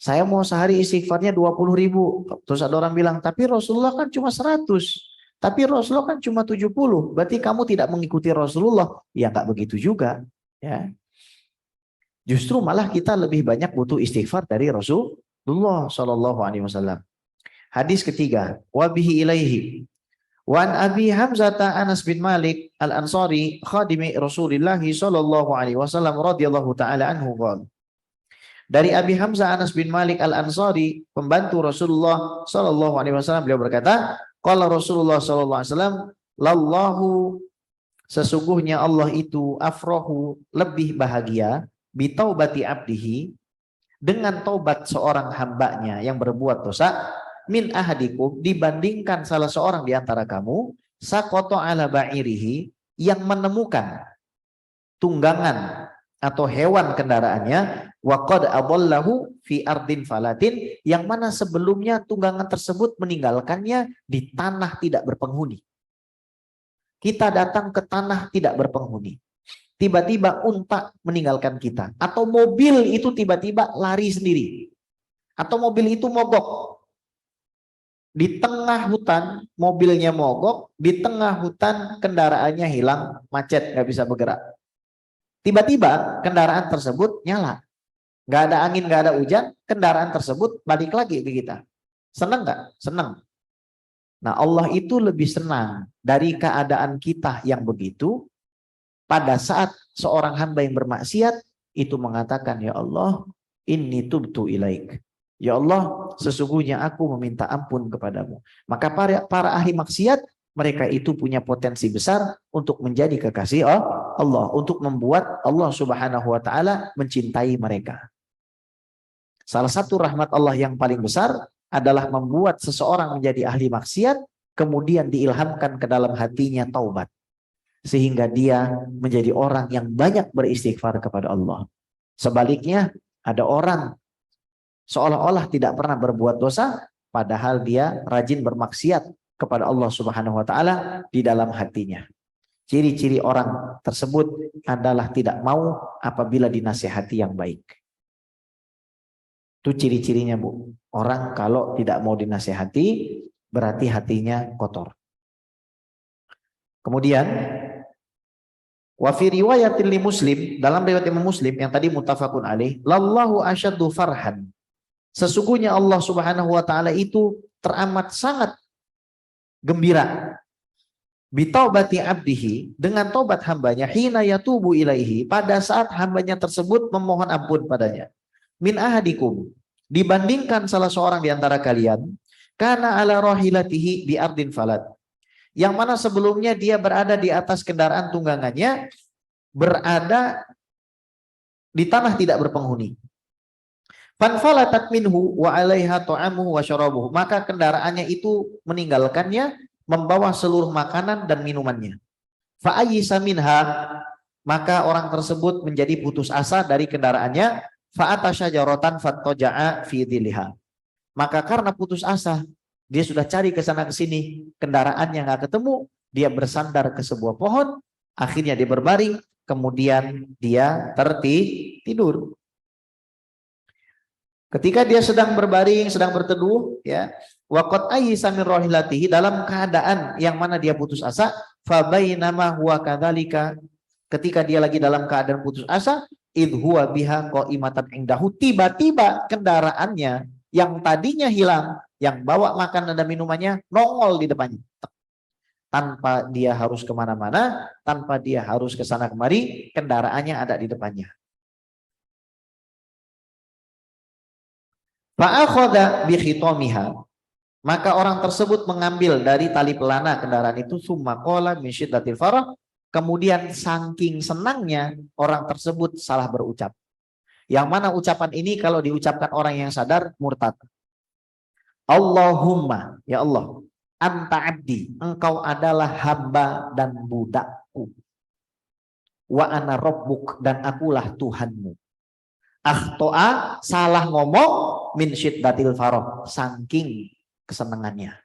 Saya mau sehari istighfarnya 20.000. Terus ada orang bilang, tapi Rasulullah kan cuma 100. Tapi Rasulullah kan cuma 70. Berarti kamu tidak mengikuti Rasulullah. Ya nggak begitu juga. Ya. Justru malah kita lebih banyak butuh istighfar dari Rasulullah Shallallahu Alaihi Wasallam. Hadis ketiga, wabihi ilaihi. Wan Abi Hamzah Anas bin Malik Al Ansari khadimi Rasulullah Shallallahu Alaihi Wasallam radhiyallahu taala anhu qala. Dari Abi Hamzah Anas bin Malik Al Ansari, pembantu Rasulullah Shallallahu Alaihi Wasallam, beliau berkata, qala Rasulullah Shallallahu Alaihi Wasallam, lallahu, sesungguhnya Allah itu afrohu, lebih bahagia, bitaubati abdihi, dengan taubat seorang hambanya yang berbuat dosa, min ahadikum, dibandingkan salah seorang di antara kamu, sakoto ala ba'irihi, yang menemukan tunggangan atau hewan kendaraannya, waqad adallahu fi ardin falatin, yang mana sebelumnya tunggangan tersebut meninggalkannya di tanah tidak berpenghuni. Kita datang ke tanah tidak berpenghuni, tiba-tiba unta meninggalkan kita, atau mobil itu tiba-tiba lari sendiri, atau mobil itu mogok di tengah hutan, mobilnya mogok, di tengah hutan kendaraannya hilang, macet, nggak bisa bergerak. Tiba-tiba kendaraan tersebut nyala, nggak ada angin, nggak ada hujan, kendaraan tersebut balik lagi ke kita. Senang nggak? Senang. Nah, Allah itu lebih senang dari keadaan kita yang begitu. Pada saat seorang hamba yang bermaksiat itu mengatakan, ya Allah, inni tubtu ilaik. Ya Allah, sesungguhnya aku meminta ampun kepadamu. Maka para ahli maksiat, mereka itu punya potensi besar untuk menjadi kekasih Allah, untuk membuat Allah Subhanahu wa taala mencintai mereka. Salah satu rahmat Allah yang paling besar adalah membuat seseorang menjadi ahli maksiat, kemudian diilhamkan ke dalam hatinya taubat, sehingga dia menjadi orang yang banyak beristighfar kepada Allah. Sebaliknya, ada orang seolah-olah tidak pernah berbuat dosa, padahal dia rajin bermaksiat kepada Allah Subhanahu wa taala di dalam hatinya. Ciri-ciri orang tersebut adalah tidak mau apabila dinasihati yang baik. Itu ciri-cirinya, Bu. Orang kalau tidak mau dinasihati berarti hatinya kotor. Kemudian wa fi riwayatin li Muslim, dalam riwayat Imam Muslim yang tadi muttafaqun alaih, lallahu asyaddu farhan. Sesungguhnya Allah Subhanahu wa taala itu teramat sangat gembira bitaubati abdihi, dengan taubat hambanya, hina yatubu ilaihi, pada saat hambanya tersebut memohon ampun padanya. Min ahadikum, dibandingkan salah seorang di antara kalian, kana ala rahilatihi bi ardin falat, yang mana sebelumnya dia berada di atas kendaraan tunggangannya, berada di tanah tidak berpenghuni. Fanfalatat minhu wa alaiha ta'amuhu wa syarabuhu, maka kendaraannya itu meninggalkannya, membawa seluruh makanan dan minumannya. Fa ayyisa minha, maka orang tersebut menjadi putus asa dari kendaraannya. Fa atasya jaratan fattaja'a fi dhilliha, maka karena putus asa, dia sudah cari ke sana ke sini, kendaraannya nggak ketemu, dia bersandar ke sebuah pohon, akhirnya dia berbaring, kemudian dia tertidur. Ketika dia sedang berbaring, sedang berteduh, ya, waqad ayyisa min rahilatihi, dalam keadaan yang mana dia putus asa, fa bainama huwa kadzalika, ketika dia lagi dalam keadaan putus asa, idh huwa biha qaimatan indahu, tiba-tiba kendaraannya yang tadinya hilang, yang bawa makanan dan minumannya, nongol di depannya. Tanpa dia harus kemana-mana, tanpa dia harus ke sana kemari, kendaraannya ada di depannya. Fa'akhadha bi khitamiha, maka orang tersebut mengambil dari tali pelana kendaraan itu, summa qala min syiddatil farah, kemudian saking senangnya orang tersebut salah berucap. Yang mana ucapan ini kalau diucapkan orang yang sadar murtad. Allahumma, ya Allah, anta abdi, engkau adalah hamba dan budakku. Wa ana rabbuk, dan akulah Tuhanmu. Akhto'a, salah ngomong, min syiddatil farah, saking kesenangannya.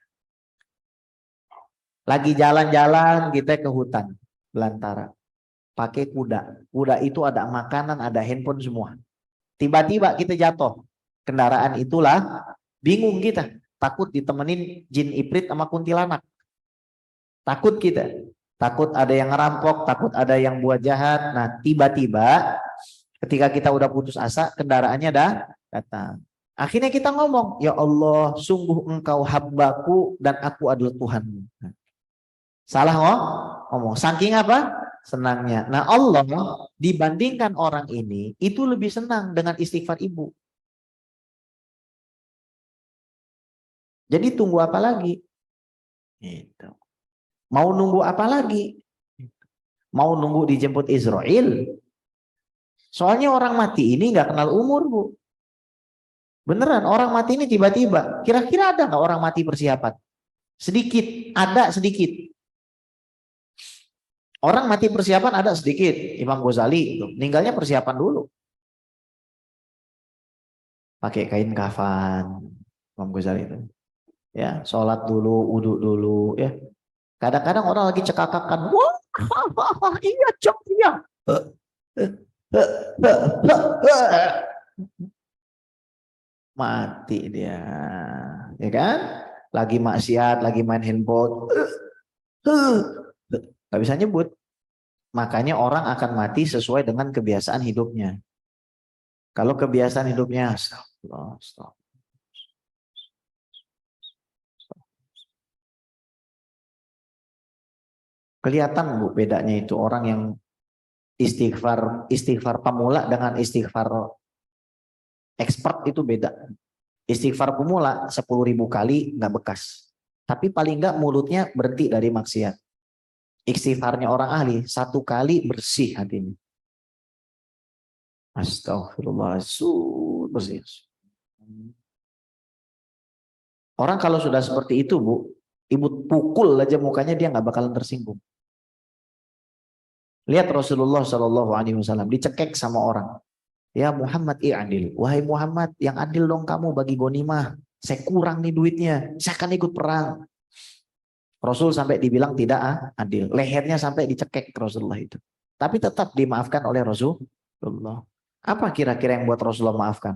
Lagi jalan-jalan kita ke hutan belantara, pakai kuda. Kuda itu ada makanan, ada handphone semua. Tiba-tiba kita jatuh, kendaraan itulah, bingung kita, takut ditemenin jin iprit sama kuntilanak. Takut kita, takut ada yang ngerampok, takut ada yang buat jahat. Nah, tiba-tiba ketika kita udah putus asa, kendaraannya datang. Akhirnya kita ngomong, ya Allah, sungguh engkau hambaku dan aku adalah Tuhanmu. Salah ngomong. Saking apa? Senangnya. Nah, Allah dibandingkan orang ini, itu lebih senang dengan istighfar ibu. Jadi tunggu apa lagi? Gitu. Mau nunggu apa lagi? Mau nunggu dijemput Israel? Soalnya orang mati ini nggak kenal umur, Bu. Beneran, orang mati ini tiba-tiba. Kira-kira ada nggak orang mati persiapan? Sedikit, ada sedikit. Orang mati persiapan ada sedikit. Imam Ghazali itu meninggalnya persiapan dulu. Pakai kain kafan. Imam Ghazali itu. Ya, sholat dulu, wudhu dulu, ya. Kadang-kadang orang lagi cekakakan, wah, iya cok, iya. Mati dia, ya kan? Lagi maksiat, lagi main handphone, nggak bisa nyebut. Makanya orang akan mati sesuai dengan kebiasaan hidupnya. Kalau kebiasaan hidupnya, astagfirullah, astagfirullah. Kelihatan Bu bedanya itu orang yang istighfar pemula dengan istighfar expert itu beda. Istighfar pemula 10.000 kali nggak bekas. Tapi paling nggak mulutnya berhenti dari maksiat. Istighfarnya orang ahli 1 kali bersih hatinya. Astagfirullah, bersih. Orang kalau sudah seperti itu Bu, ibu pukul aja mukanya dia nggak bakalan tersinggung. Lihat Rasulullah Shallallahu Alaihi Wasallam dicekek sama orang. Ya Muhammad i'adil. Wahai Muhammad, yang adil dong kamu bagi gonimah. Saya kurang nih duitnya. Saya akan ikut perang. Rasul sampai dibilang tidak adil. Lehernya sampai dicekek Rasulullah itu. Tapi tetap dimaafkan oleh Rasulullah. Apa kira-kira yang buat Rasulullah maafkan?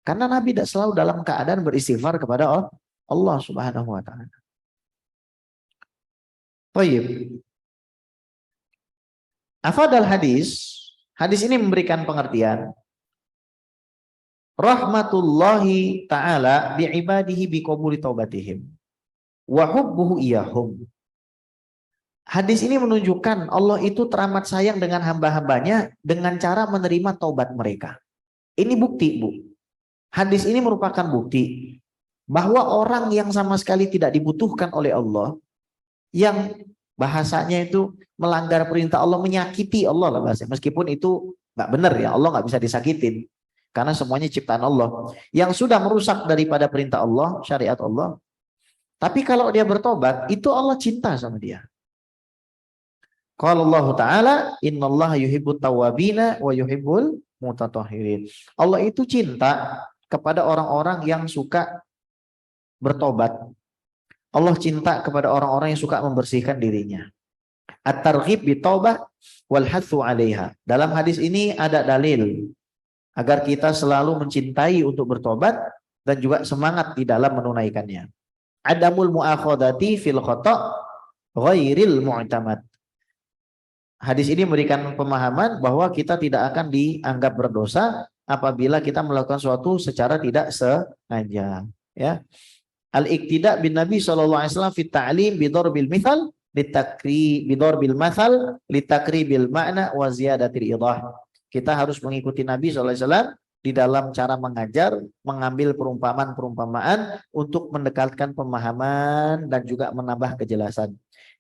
Karena Nabi tidak selalu dalam keadaan beristighfar kepada Allah Subhanahu wa taala. Baik. Afadal hadis. Hadis ini memberikan pengertian rahmatullahi ta'ala bi'ibadihi biqabuli taubatihim wa hubbuhu iyahum. Hadis ini menunjukkan Allah itu teramat sayang dengan hamba-hambanya dengan cara menerima taubat mereka. Ini bukti, Bu. Hadis ini merupakan bukti bahwa orang yang sama sekali tidak dibutuhkan oleh Allah, yang bahasanya itu melanggar perintah Allah, menyakiti Allah lah bahasanya. Meskipun itu nggak benar ya, Allah nggak bisa disakitin. Karena semuanya ciptaan Allah. Yang sudah merusak daripada perintah Allah, syariat Allah. Tapi kalau dia bertobat, itu Allah cinta sama dia. Qala Allah Ta'ala, innallaha yuhibbut tawwabina wa yuhibbul mutatahhirin. Allah itu cinta kepada orang-orang yang suka bertobat. Allah cinta kepada orang-orang yang suka membersihkan dirinya. At-targhib bitaubah wal hathu 'alaiha. Dalam hadis ini ada dalil agar kita selalu mencintai untuk bertobat dan juga semangat di dalam menunaikannya. Adamul mu'akhadati fil khata' ghairil mu'tamad. Hadis ini memberikan pemahaman bahwa kita tidak akan dianggap berdosa apabila kita melakukan suatu secara tidak sengaja. Ya, al-iqtida bin Nabi sallallahu alaihi wasallam fi ta'lim bidorbil mithal litakri bidorbil mathal litakribil makna wa ziyadatil idah. Kita harus mengikuti Nabi sallallahu alaihi wasallam di dalam cara mengajar, mengambil perumpamaan-perumpamaan untuk mendekatkan pemahaman dan juga menambah kejelasan.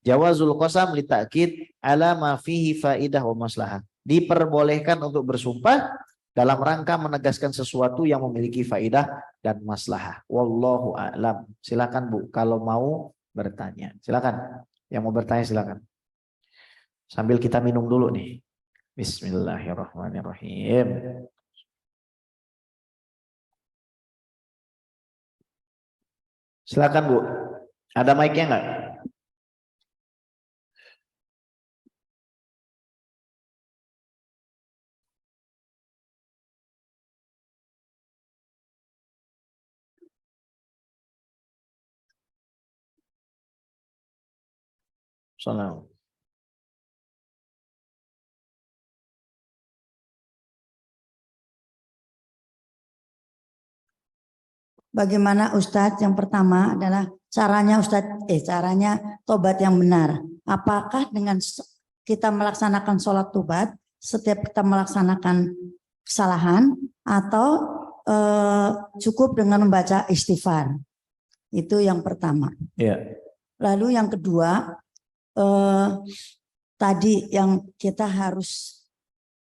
Jawazul qasam litakid ala ma fihi faidah wa maslahah. Diperbolehkan untuk bersumpah dalam rangka menegaskan sesuatu yang memiliki faidah dan maslahah. Wallahu a'lam. Silakan Bu kalau mau bertanya. Silakan. Yang mau bertanya silakan. Sambil kita minum dulu nih. Bismillahirrahmanirrahim. Silakan Bu. Ada mic-nya enggak? Salam. Bagaimana Ustadz? Yang pertama adalah caranya tobat yang benar. Apakah dengan kita melaksanakan sholat tobat setiap kita melaksanakan kesalahan atau cukup dengan membaca istighfar? Itu yang pertama. Ya. Lalu yang kedua, tadi yang kita harus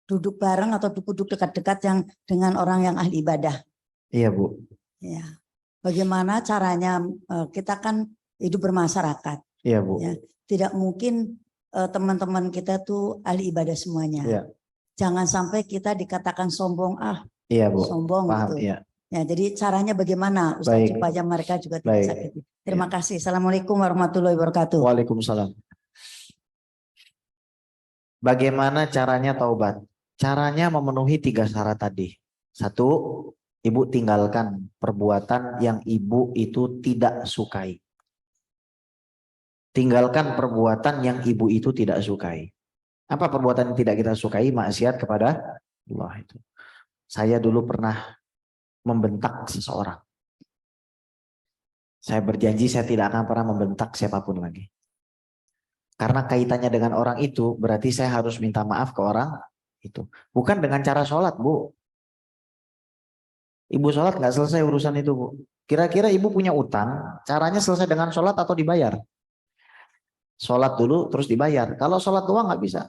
duduk bareng atau duduk dekat-dekat yang dengan orang yang ahli ibadah. Iya, Bu. Ya, bagaimana caranya kita kan hidup bermasyarakat. Iya, Bu. Ya, tidak mungkin teman-teman kita tuh ahli ibadah semuanya. Iya. Jangan sampai kita dikatakan sombong, iya, Bu. sombong. Paham, gitu. Iya. Ya, jadi caranya bagaimana Ustaz Baik. supaya mereka juga tidak Baik. sakit. Terima kasih. Assalamualaikum warahmatullahi wabarakatuh. Waalaikumsalam. Bagaimana caranya taubat? Caranya memenuhi 3 syarat tadi. 1, ibu tinggalkan perbuatan yang ibu itu tidak sukai. Tinggalkan perbuatan yang ibu itu tidak sukai. Apa perbuatan yang tidak kita sukai? Maksiat kepada Allah itu. Saya dulu pernah membentak seseorang. Saya berjanji saya tidak akan pernah membentak siapapun lagi. Karena kaitannya dengan orang itu, berarti saya harus minta maaf ke orang itu. Bukan dengan cara sholat, Bu. Ibu sholat nggak selesai urusan itu, Bu. Kira-kira ibu punya utang, caranya selesai dengan sholat atau dibayar? Sholat dulu, terus dibayar. Kalau sholat doang nggak bisa.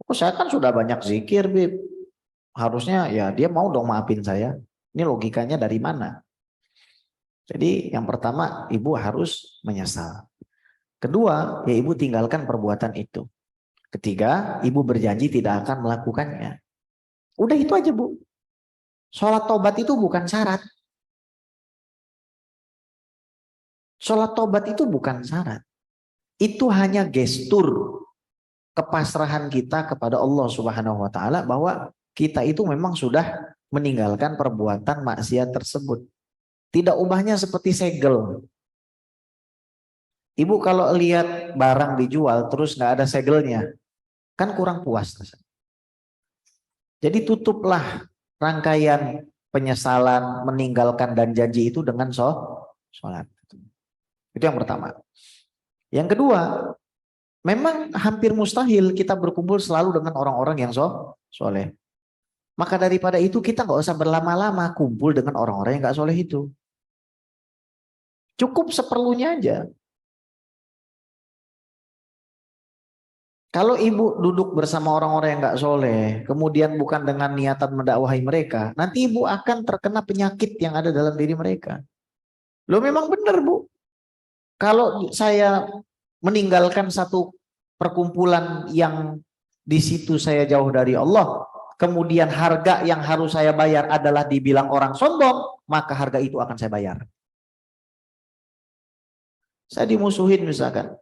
Oh, saya kan sudah banyak zikir, Bib. Harusnya ya dia mau dong maafin saya. Ini logikanya dari mana? Jadi yang pertama, ibu harus menyesal. Kedua, ya ibu tinggalkan perbuatan itu. Ketiga, ibu berjanji tidak akan melakukannya. Udah itu aja, Bu. Sholat tobat itu bukan syarat. Sholat tobat itu bukan syarat. Itu hanya gestur kepasrahan kita kepada Allah Subhanahu wa taala bahwa kita itu memang sudah meninggalkan perbuatan maksiat tersebut. Tidak ubahnya seperti segel. Ibu kalau lihat barang dijual terus nggak ada segelnya, kan kurang puas. Jadi tutuplah rangkaian penyesalan, meninggalkan dan janji itu dengan sholat. Itu yang pertama. Yang kedua, memang hampir mustahil kita berkumpul selalu dengan orang-orang yang soleh. Maka daripada itu kita nggak usah berlama-lama kumpul dengan orang-orang yang nggak soleh itu. Cukup seperlunya aja. Kalau ibu duduk bersama orang-orang yang nggak soleh, kemudian bukan dengan niatan mendakwahi mereka, nanti ibu akan terkena penyakit yang ada dalam diri mereka. Loh memang benar, Bu. Kalau saya meninggalkan satu perkumpulan yang di situ saya jauh dari Allah, kemudian harga yang harus saya bayar adalah dibilang orang sombong, maka harga itu akan saya bayar. Saya dimusuhin misalkan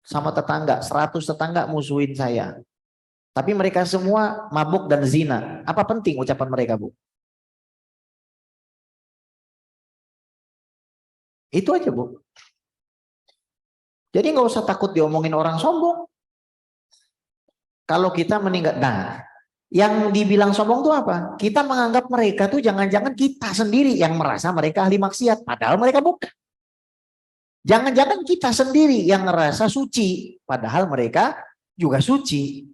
sama tetangga, 100 tetangga musuhin saya. Tapi mereka semua mabuk dan zina. Apa penting ucapan mereka, Bu? Itu aja, Bu. Jadi nggak usah takut diomongin orang sombong. Kalau kita meninggal, nah, yang dibilang sombong itu apa? Kita menganggap mereka tuh jangan-jangan kita sendiri yang merasa mereka ahli maksiat, padahal mereka bukan. Jangan-jangan kita sendiri yang ngerasa suci, padahal mereka juga suci.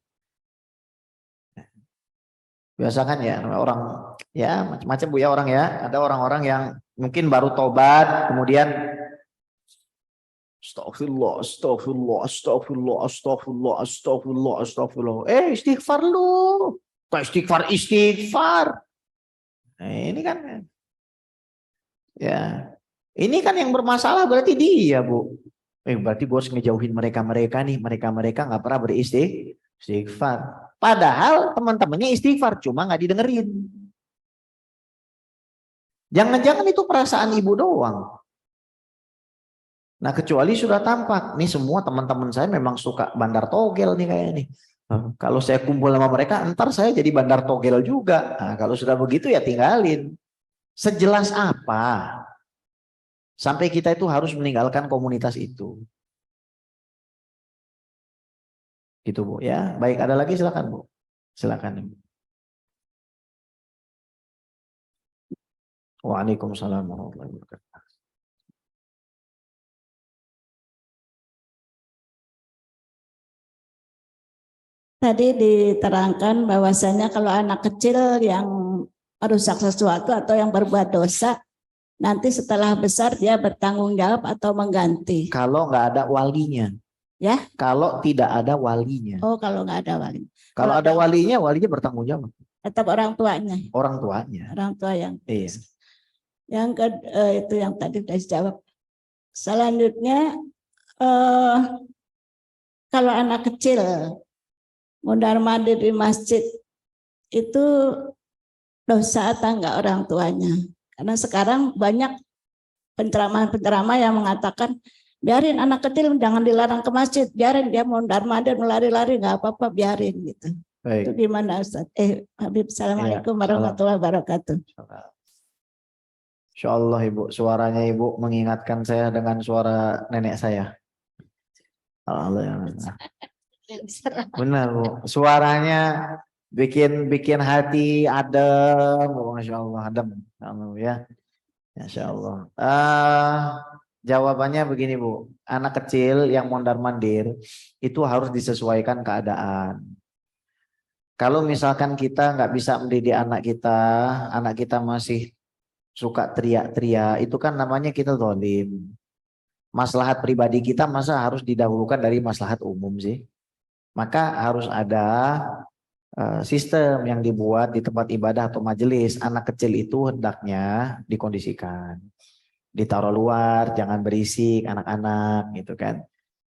Biasa kan ya orang ya macam-macam, Bu ya orang ya. Ada orang-orang yang mungkin baru tobat, kemudian astagfirullah, astagfirullah, astagfirullah, astagfirullah, astagfirullah, astagfirullah. Istighfar lu. Kok istighfar. Nah, ini kan ya. Ini kan yang bermasalah berarti dia, Bu. Berarti gue harus ngejauhin mereka-mereka nih. Mereka-mereka nggak pernah beristighfar. Padahal teman-temannya istighfar, cuma nggak didengerin. Jangan-jangan itu perasaan ibu doang. Nah kecuali sudah tampak. Nih semua teman-teman saya memang suka bandar togel nih kayaknya nih. Kalau saya kumpul sama mereka, ntar saya jadi bandar togel juga. Nah, kalau sudah begitu ya tinggalin. Sejelas apa? Sampai kita itu harus meninggalkan komunitas itu. Gitu Bu ya. Baik, ada lagi silakan Bu. Silakan. Waalaikumsalam warahmatullahi wabarakatuh. Tadi diterangkan bahwasanya kalau anak kecil yang merusak sesuatu atau yang berbuat dosa, nanti setelah besar dia bertanggung jawab atau mengganti. Kalau nggak ada walinya. Ya? Kalau tidak ada walinya. Oh, kalau nggak ada wali. Kalau ada walinya bertanggung jawab. Tetap orang tuanya. Orang tuanya. Orang tua yang. Iya. Yang itu yang tadi sudah dijawab. Selanjutnya, kalau anak kecil mondar-mandir di masjid itu dosa atau enggak orang tuanya? Karena sekarang banyak penceramah-penceramah yang mengatakan biarin anak kecil, jangan dilarang ke masjid, biarin dia mondar-mandir melari-lari nggak apa-apa, biarin gitu. Baik. Itu gimana Ustaz? Habib, assalamualaikum Ya, warahmatullahi wabarakatuh. Insya Allah Ibu, suaranya Ibu mengingatkan saya dengan suara nenek saya. Allah. Benar Bu, suaranya bikin hati adem, Masya Allah, adem ya. Masya Allah. Jawabannya begini Bu, anak kecil yang mondar-mandir itu harus disesuaikan keadaan. Kalau misalkan kita nggak bisa mendidik anak kita masih suka teriak-teriak, itu kan namanya kita zalim. Maslahat pribadi kita masa harus didahulukan dari maslahat umum sih. Maka harus ada sistem yang dibuat di tempat ibadah atau majelis. Anak kecil itu hendaknya dikondisikan, ditaruh luar, jangan berisik anak-anak gitu kan.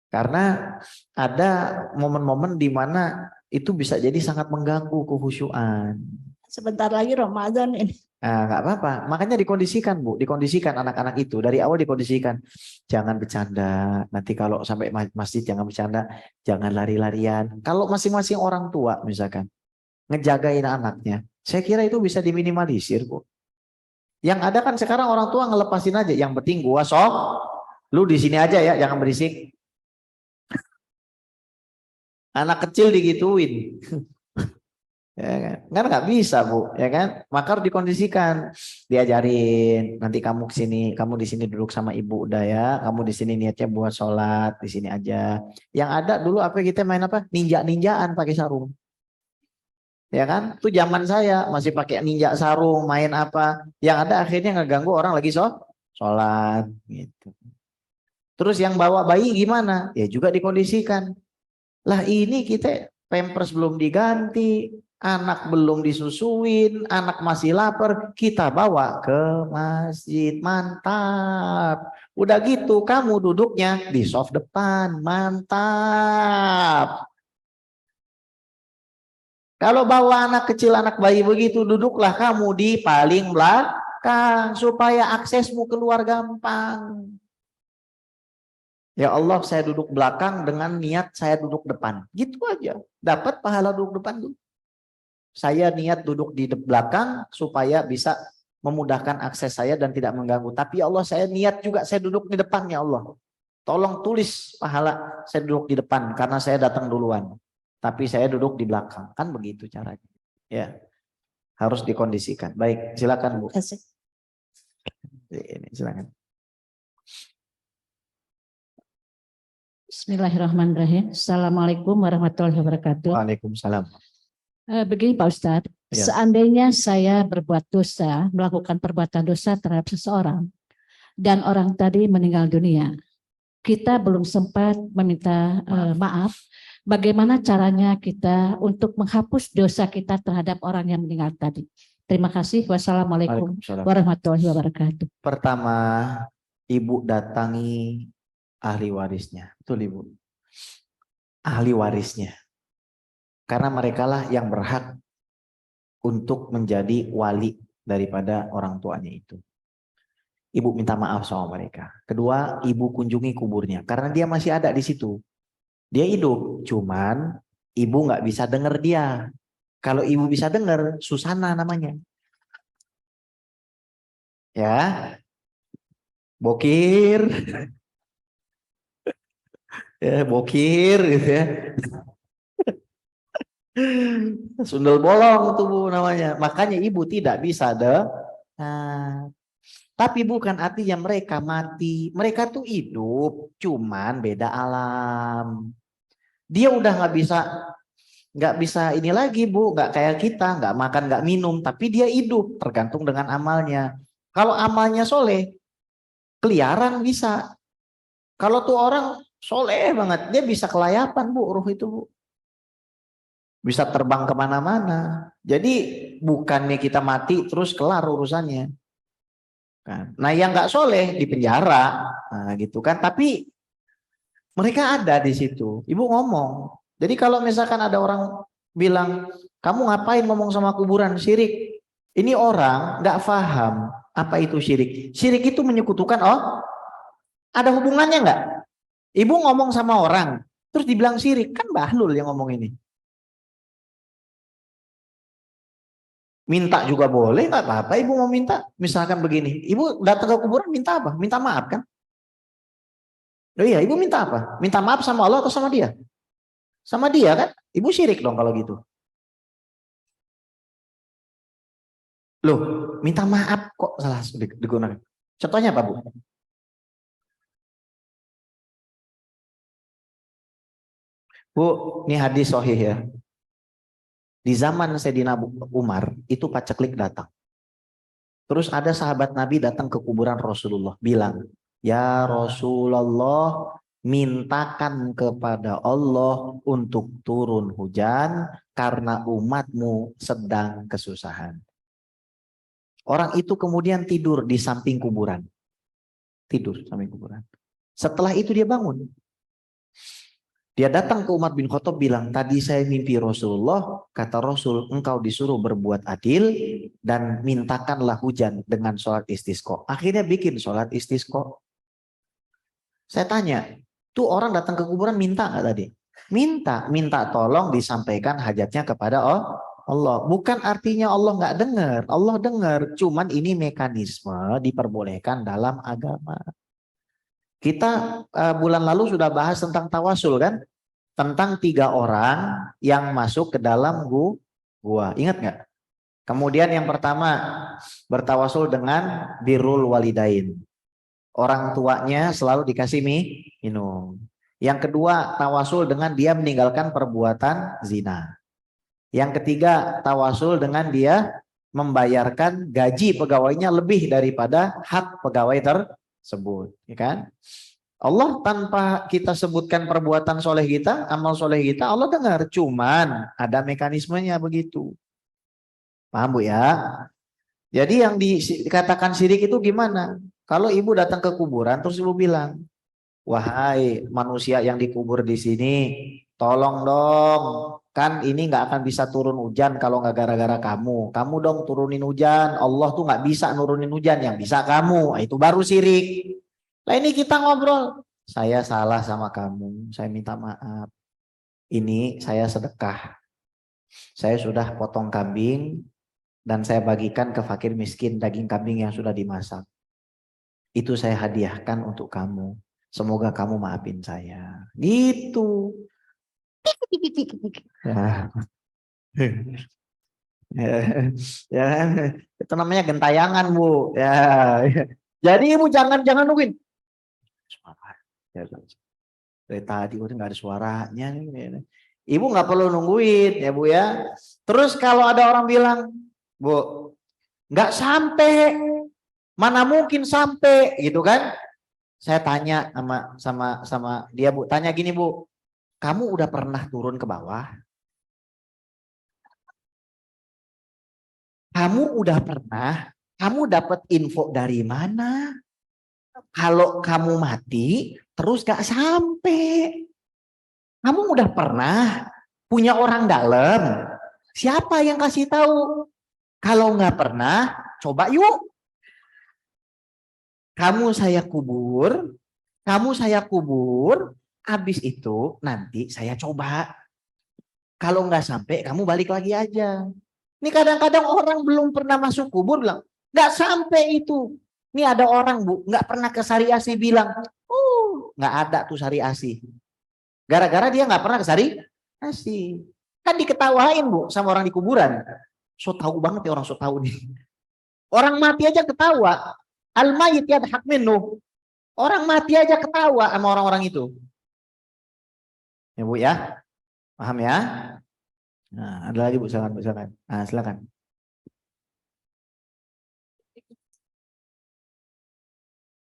Karena ada momen-momen di mana itu bisa jadi sangat mengganggu kehusyuan. Sebentar lagi Ramadan ini. Nah, nggak apa-apa. Makanya dikondisikan Bu, dikondisikan anak-anak itu dari awal dikondisikan. Jangan bercanda. Nanti kalau sampai masjid jangan bercanda, jangan lari-larian. Kalau masing-masing orang tua misalkan ngejagain anaknya, saya kira itu bisa diminimalisir Bu. Yang ada kan sekarang orang tua ngelepasin aja. Yang penting gua sok, lu di sini aja ya, jangan berisik. Anak kecil digituin. Ya kan nggak bisa Bu, ya kan? Maka harus dikondisikan, diajarin. Nanti kamu kesini, kamu di sini duduk sama ibu udah ya. Kamu di sini niatnya buat sholat di sini aja. Yang ada dulu apa kita main apa? Ninja-ninjaan pakai sarung. Ya kan? Itu zaman saya masih pakai ninja sarung, main apa? Yang ada akhirnya ngeganggu orang lagi sholat gitu. Terus yang bawa bayi gimana? Ya juga dikondisikan. Lah ini kita pampers belum diganti, anak belum disusuin, anak masih lapar, kita bawa ke masjid. Mantap. Udah gitu kamu duduknya di soft depan. Mantap. Kalau bawa anak kecil, anak bayi begitu, duduklah kamu di paling belakang supaya aksesmu keluar gampang. Ya Allah, saya duduk belakang dengan niat saya duduk depan. Gitu aja. Dapat pahala duduk depan tuh. Saya niat duduk di belakang supaya bisa memudahkan akses saya dan tidak mengganggu. Tapi ya Allah, saya niat juga saya duduk di depan ya Allah. Tolong tulis pahala saya duduk di depan karena saya datang duluan. Tapi saya duduk di belakang. Kan begitu caranya. Ya. Harus dikondisikan. Baik, silakan Bu. Ini silakan. Bismillahirrahmanirrahim. Assalamualaikum warahmatullahi wabarakatuh. Waalaikumsalam. Begini Pak Ustadz, Ya. seandainya saya berbuat dosa, melakukan perbuatan dosa terhadap seseorang, dan orang tadi meninggal dunia, kita belum sempat meminta maaf, bagaimana caranya kita untuk menghapus dosa kita terhadap orang yang meninggal tadi? Terima kasih. Wassalamualaikum warahmatullahi wabarakatuh. Pertama, Ibu datangi ahli warisnya. Betul Ibu. Ahli warisnya. Karena merekalah yang berhak untuk menjadi wali daripada orang tuanya itu. Ibu minta maaf sama mereka. Kedua, Ibu kunjungi kuburnya. Karena dia masih ada di situ. Dia hidup. Cuman Ibu nggak bisa dengar dia. Kalau Ibu bisa dengar, Susana namanya. Ya. Bokir. Ya, bokir gitu ya. Sundel bolong tuh Bu namanya. Makanya ibu tidak bisa Nah, tapi bukan artinya mereka mati. Mereka tuh hidup, cuman beda alam. Dia udah nggak bisa ini lagi Bu, nggak kayak kita, nggak makan, nggak minum, tapi dia hidup tergantung dengan amalnya. Kalau amalnya soleh, keliaran bisa. Kalau tuh orang soleh banget, dia bisa kelayapan Bu, ruh itu Bu. Bisa terbang kemana-mana. Jadi bukannya kita mati terus kelar urusannya. Nah yang nggak soleh di penjara, nah gitu kan. Tapi mereka ada di situ. Ibu ngomong. Jadi kalau misalkan ada orang bilang, kamu ngapain ngomong sama kuburan, syirik. Ini orang nggak paham apa itu syirik. Syirik itu menyekutukan, ada hubungannya nggak? Ibu ngomong sama orang, terus dibilang syirik, kan bahlul yang ngomong ini. Minta juga boleh, nggak apa-apa ibu mau minta. Misalkan begini, ibu datang ke kuburan minta apa? Minta maaf kan? Oh iya, ibu minta apa? Minta maaf sama Allah atau sama dia? Sama dia kan? Ibu syirik dong kalau gitu. Loh, minta maaf kok salah digunakan. Contohnya apa Bu? Bu, ini hadis sahih ya. Di zaman Sayyidina Umar, itu paceklik datang. Terus ada sahabat Nabi datang ke kuburan Rasulullah, bilang, ya Rasulullah, mintakan kepada Allah untuk turun hujan karena umatmu sedang kesusahan. Orang itu kemudian tidur di samping kuburan. Tidur samping kuburan. Setelah itu dia bangun. Dia datang ke Umar bin Khattab bilang, tadi saya mimpi Rasulullah, kata Rasul, engkau disuruh berbuat adil dan mintakanlah hujan dengan sholat istisqa. Akhirnya bikin sholat istisqa. Saya tanya, tuh orang datang ke kuburan minta nggak tadi? Minta tolong disampaikan hajatnya kepada Allah. Bukan artinya Allah nggak dengar, Allah dengar. Cuman ini mekanisme diperbolehkan dalam agama. Kita bulan lalu sudah bahas tentang tawasul kan? Tentang 3 orang yang masuk ke dalam gua. Ingat nggak? Kemudian yang pertama bertawasul dengan birrul walidain. Orang tuanya selalu dikasih minum. Yang kedua tawasul dengan dia meninggalkan perbuatan zina. Yang ketiga tawasul dengan dia membayarkan gaji pegawainya lebih daripada hak pegawai tersebut, ya kan? Allah tanpa kita sebutkan perbuatan soleh kita, amal soleh kita, Allah dengar. Cuman ada mekanismenya begitu. Paham Bu ya? Jadi yang dikatakan syirik itu gimana? Kalau ibu datang ke kuburan terus ibu bilang, wahai manusia yang dikubur di sini, tolong dong. Kan ini nggak akan bisa turun hujan kalau nggak gara-gara kamu. Kamu dong turunin hujan. Allah tuh nggak bisa nurunin hujan, yang bisa kamu. Nah, itu baru syirik. Nah ini kita ngobrol, saya salah sama kamu, saya minta maaf. Ini saya sedekah, saya sudah potong kambing dan saya bagikan ke fakir miskin daging kambing yang sudah dimasak. Itu saya hadiahkan untuk kamu. Semoga kamu maafin saya. Gitu. Ya. Ya, itu namanya gentayangan Bu. Ya. Jadi ibu jangan nungguin. Suara. Ya, dari tadi udah nggak ada suaranya. Ibu nggak perlu nungguin ya Bu ya. Terus kalau ada orang bilang, Bu, nggak sampai, mana mungkin sampai gitu kan? Saya tanya sama dia Bu, tanya gini Bu, kamu udah pernah turun ke bawah? Kamu udah pernah? Kamu dapat info dari mana? Kalau kamu mati terus gak sampai. Kamu udah pernah punya orang dalam? Siapa yang kasih tahu? Kalau nggak pernah, coba yuk. Kamu saya kubur, habis itu nanti saya coba. Kalau nggak sampai, kamu balik lagi aja. Ini kadang-kadang orang belum pernah masuk kubur bilang, nggak sampai itu. Ini ada orang Bu, nggak pernah ke Sari Asih bilang, nggak ada tuh Sari Asih. Gara-gara dia nggak pernah ke Sari Asih. Kan diketawain Bu sama orang di kuburan. So tahu banget ya orang so tahu nih. Orang mati aja ketawa. Al-mayyit yadhak minhu. Orang mati aja ketawa sama orang-orang itu. Ya Bu ya. Paham ya? Nah, ada lagi Bu, silakan Bu, silakan. Nah, silakan.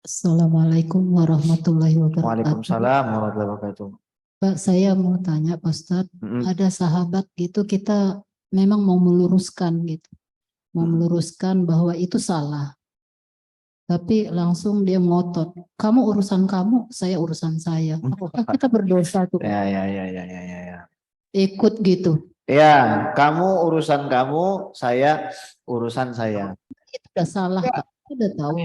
Assalamualaikum warahmatullahi wabarakatuh. Waalaikumsalam warahmatullahi wabarakatuh. Pak, saya mau tanya Pak Ustadz, Mm-mm. ada sahabat gitu kita memang mau meluruskan gitu. Mau meluruskan bahwa itu salah. Tapi langsung dia ngotot. Kamu urusan kamu, saya urusan saya. Apakah kita berdosa tuh? Ya. Ikut gitu. Ya, kamu urusan kamu, saya urusan saya. Itu udah salah Pak. Kita udah tahu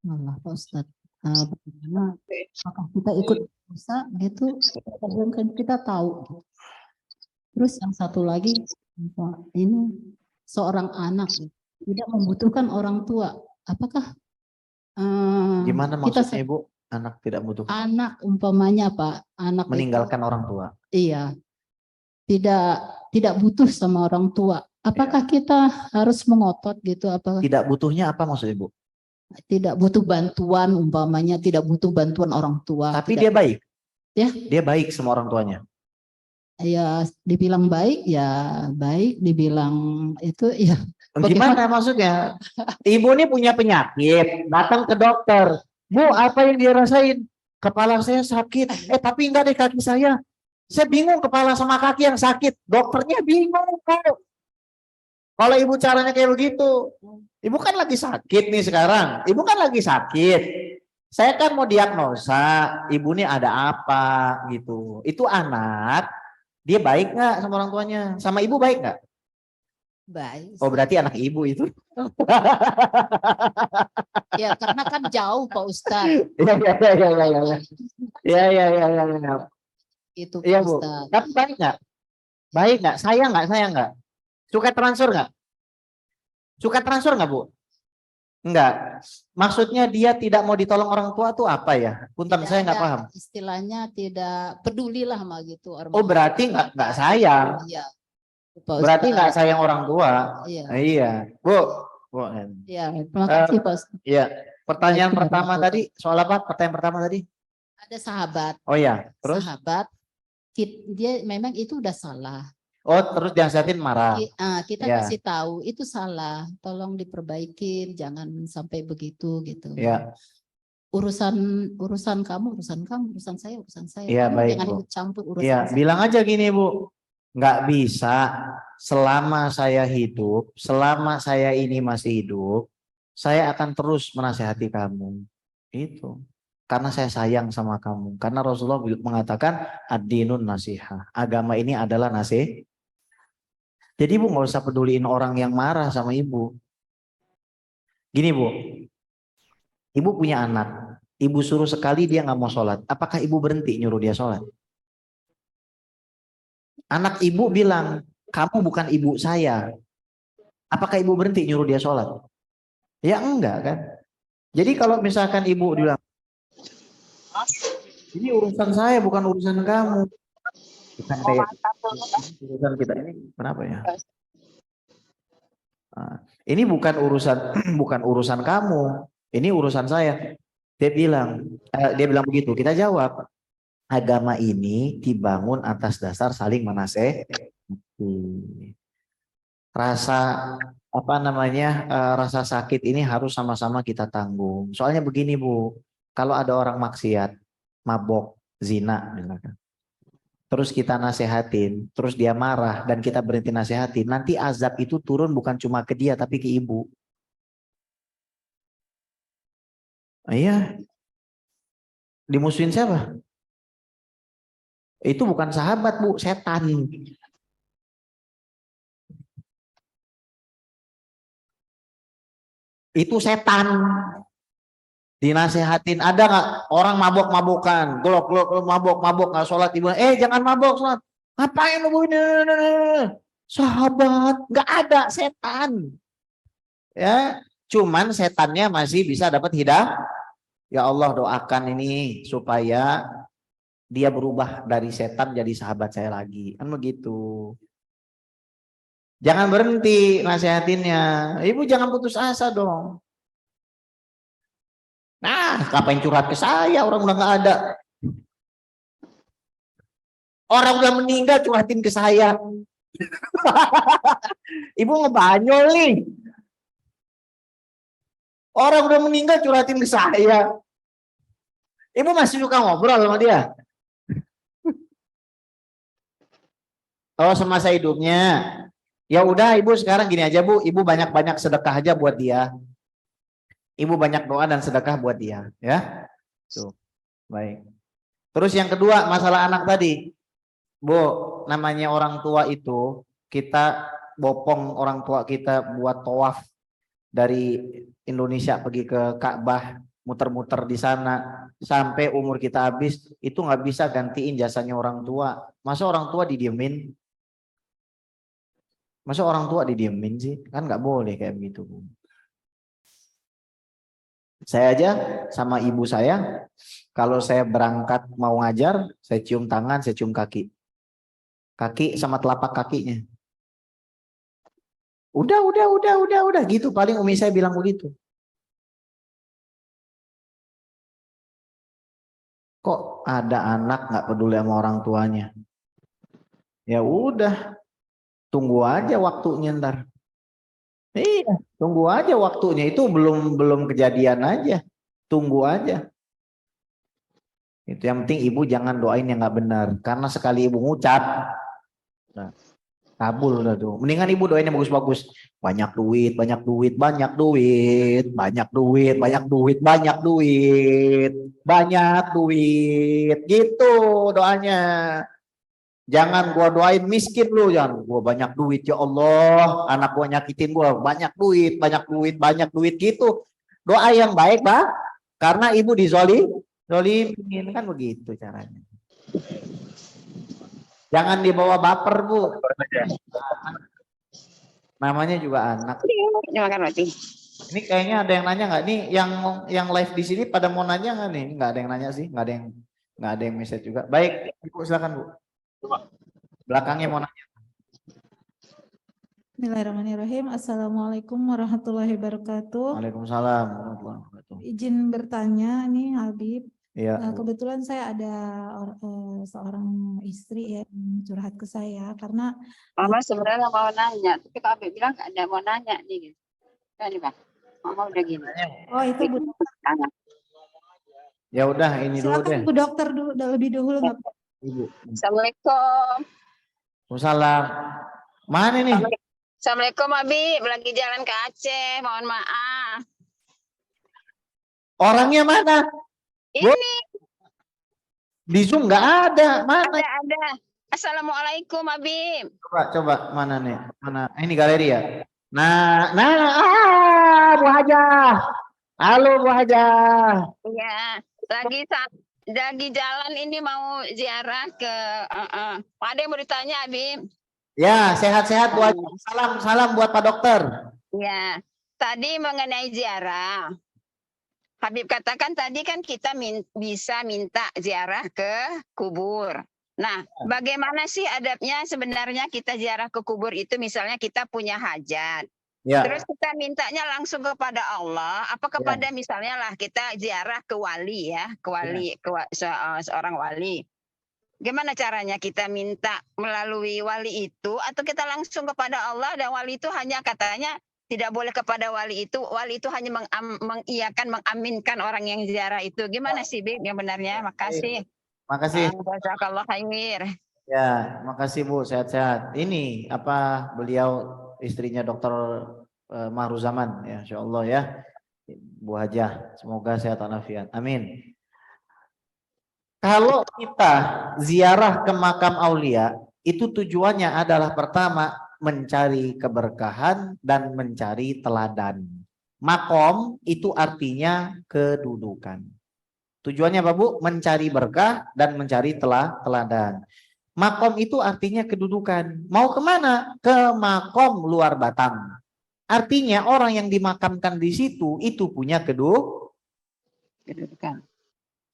salah Pak Ustadz. Bagaimana apakah kita ikut dosa gitu? Kan kita tahu. Terus yang satu lagi, ini seorang anak tidak membutuhkan orang tua. Apakah Gimana kita maksudnya Ibu? Anak tidak butuh anak umpamanya Pak, anak itu, meninggalkan orang tua. iya, tidak butuh sama orang tua. Apakah kita harus mengotot gitu? Apakah Tidak butuhnya apa maksud Ibu? tidak butuh bantuan umpamanya, tidak butuh bantuan orang tua? Tapi tidak, dia baik. Ya. Dia baik sama orang tuanya. ya dibilang baik ya baik, dibilang itu ya Gimana maksudnya? Ibu ini punya penyakit, datang ke dokter. Bu, apa yang dia rasain? Kepala saya sakit. Tapi enggak deh kaki saya. Saya bingung kepala sama kaki yang sakit. Dokternya bingung kok. Kalau ibu caranya kayak begitu. Ibu kan lagi sakit nih sekarang. Ibu kan lagi sakit. Saya kan mau diagnosa. Ibu ini ada apa gitu. Itu anak. Dia baik nggak sama orang tuanya? Sama ibu baik nggak? baik. Oh berarti anak ibu itu. Ya karena kan jauh Pak Ustadz. Ya. Itu Iya Pak Bu. Ustadz. Tapi baik nggak? Baik nggak? Sayang nggak? Sayang nggak? Suka transfer nggak? Suka transfer nggak Bu? Enggak. Maksudnya dia tidak mau ditolong orang tua tuh apa ya? Punten saya nggak paham. Istilahnya tidak peduli lah sama gitu. Oh berarti nggak sayang. Iya. Berarti nggak sayang orang tua. Iya. Iya. Bu. Iya. Terima kasih Pak Ustadz. Iya. Pertanyaan pertama tadi soal apa? Pertanyaan pertama tadi? Ada sahabat. Oh ya. Terus? Sahabat. Dia memang itu udah salah. Oh terus dinasihatin marah. Kita Ya. kasih tahu itu salah. Tolong diperbaikin. Jangan sampai begitu gitu. Ya. Urusan kamu, urusan saya, urusan saya. Iya, Kamu baik, jangan Bu. ikut campur urusan Iya, saya. bilang aja gini Bu, nggak bisa selama saya hidup, selama saya ini masih hidup, saya akan terus menasehati kamu. Itu karena saya sayang sama kamu. Karena Rasulullah mengatakan ad-dinun nasihah. Agama ini adalah nasihat. Jadi Bu nggak usah peduliin orang yang marah sama Ibu. Gini Bu, Ibu punya anak. Ibu suruh sekali dia nggak mau sholat. Apakah Ibu berhenti nyuruh dia sholat? Anak Ibu bilang, kamu bukan ibu saya. Apakah Ibu berhenti nyuruh dia sholat? Ya enggak kan. Jadi kalau misalkan Ibu bilang, ini urusan saya bukan urusan kamu. Bukan kayak urusan kita ini kenapa ya? Ini bukan urusan kamu. Ini urusan saya. Dia bilang begitu. Kita jawab, agama ini dibangun atas dasar saling menasehati. Rasa sakit ini harus sama-sama kita tanggung. Soalnya begini Bu, kalau ada orang maksiat, mabok, zina misalkan. Terus kita nasehatin, terus dia marah dan kita berhenti nasehatin, nanti azab itu turun bukan cuma ke dia tapi ke ibu. Iya. Dimusuhin siapa? Itu bukan sahabat Bu, setan. Itu setan. Dinasehatin, ada nggak orang mabok-mabokan, gelok mabok nggak sholat, ibu, jangan mabok sholat, ngapain lu ini? Sahabat, nggak ada, setan. Ya, cuman setannya masih bisa dapat hidayah. Ya Allah doakan ini supaya dia berubah dari setan jadi sahabat saya lagi, kan begitu. Jangan berhenti nasihatinnya. Ibu jangan putus asa dong. Nah, ngapain curhat ke saya? Orang udah nggak ada. Orang udah meninggal curhatin ke saya. Ibu ngebanyol nih. Orang udah meninggal curhatin ke saya. Ibu masih suka ngobrol sama dia? Oh, semasa hidupnya. Ya udah, Ibu sekarang gini aja, Bu. Ibu banyak-banyak sedekah aja buat dia. Ibu banyak doa dan sedekah buat dia, ya. Tuh. Baik. Terus yang kedua, masalah anak tadi. Bu, namanya orang tua itu, kita bopong orang tua kita buat tawaf dari Indonesia pergi ke Ka'bah, muter-muter di sana sampai umur kita habis, itu nggak bisa gantiin jasanya orang tua. Masa orang tua didiemin? Masa orang tua didiemin sih? Kan nggak boleh kayak begitu. Saya aja sama ibu saya, kalau saya berangkat mau ngajar, saya cium tangan, saya cium kaki. Kaki sama telapak kakinya. Udah gitu. Paling umi saya bilang begitu. Kok ada anak nggak peduli sama orang tuanya? Ya udah, tunggu aja waktunya ntar. Iya, tunggu aja waktunya, itu belum kejadian aja. Tunggu aja. Itu yang penting ibu jangan doain yang nggak benar, karena sekali ibu ngucap, nah, kabul udah tuh. Mendingan ibu doain yang bagus-bagus. Banyak duit, banyak duit, banyak duit, banyak duit, banyak duit, banyak duit, banyak duit, gitu doanya. Jangan gua doain miskin lu, jangan gua banyak duit ya Allah, anak gua nyakitin gua, banyak duit, banyak duit, banyak duit, gitu. Doa yang baik, Pak. Karena ibu zolimin kan begitu caranya. Jangan dibawa baper, Bu. Namanya juga anak. Ini kayaknya ada yang nanya nggak nih, yang live di sini pada mau nanya nggak nih? Nggak ada yang nanya sih, nggak ada yang message juga. Baik, Ibu silakan, Bu. Belakangnya mau nanya. Bismillahirrahmanirrahim. Assalamualaikum warahmatullahi wabarakatuh. Waalaikumsalam warahmatullahi wabarakatuh. Izin bertanya nih Habib. Iya. Kebetulan saya ada seorang istri ya yang curhat ke saya karena Mama sebenarnya mau nanya, tapi kalau Habib bilang nggak ada mau nanya nih. Kan Pak, Mama udah gini. oh itu Bu. Ya udah, ini dulu deh. Silakan Bu Dokter dulu lebih dahulu nggak Pak? Ibu. Assalamualaikum. Waalaikumsalam. Mana nih? Assalamualaikum Habib, lagi jalan ke Aceh, mohon maaf. Orangnya mana? Ini Di Zoom nggak ada. Mana? ada. Assalamualaikum Habib. Coba mana nih? Mana? Ini galeri ya. Nah, Bu Hajah. Halo Bu Hajah. Iya, lagi jalan ini mau ziarah ke ada yang mau ditanya Habib? Ya, sehat-sehat Bu Hajah. Salam buat Pak Dokter. Ya, tadi mengenai ziarah. Habib katakan tadi kan kita bisa minta ziarah ke kubur. Nah, bagaimana sih adabnya sebenarnya kita ziarah ke kubur itu, misalnya kita punya hajat. Ya. Terus kita mintanya langsung kepada Allah, apa kepada misalnya lah kita ziarah ke wali ya, ke wali, seorang wali. Gimana caranya kita minta melalui wali itu, atau kita langsung kepada Allah dan wali itu hanya katanya tidak boleh kepada wali itu hanya mengiyakan, mengaminkan orang yang ziarah itu. Gimana sih Bib yang benarnya? Makasih. Makasih. Jazakallah khair. Ya, makasih Bu, sehat-sehat. Ini apa, beliau istrinya Dokter Mahruzaman ya, insyaallah ya. Bu Hajah, semoga sehat walafiat. Amin. Kalau kita ziarah ke makam aulia, itu tujuannya adalah pertama mencari keberkahan dan mencari teladan. Makom itu artinya kedudukan. Tujuannya apa Bu? Mencari berkah dan mencari teladan. Makom itu artinya kedudukan. Mau kemana? Ke makom luar Batang. Artinya orang yang dimakamkan di situ itu punya kedudukan.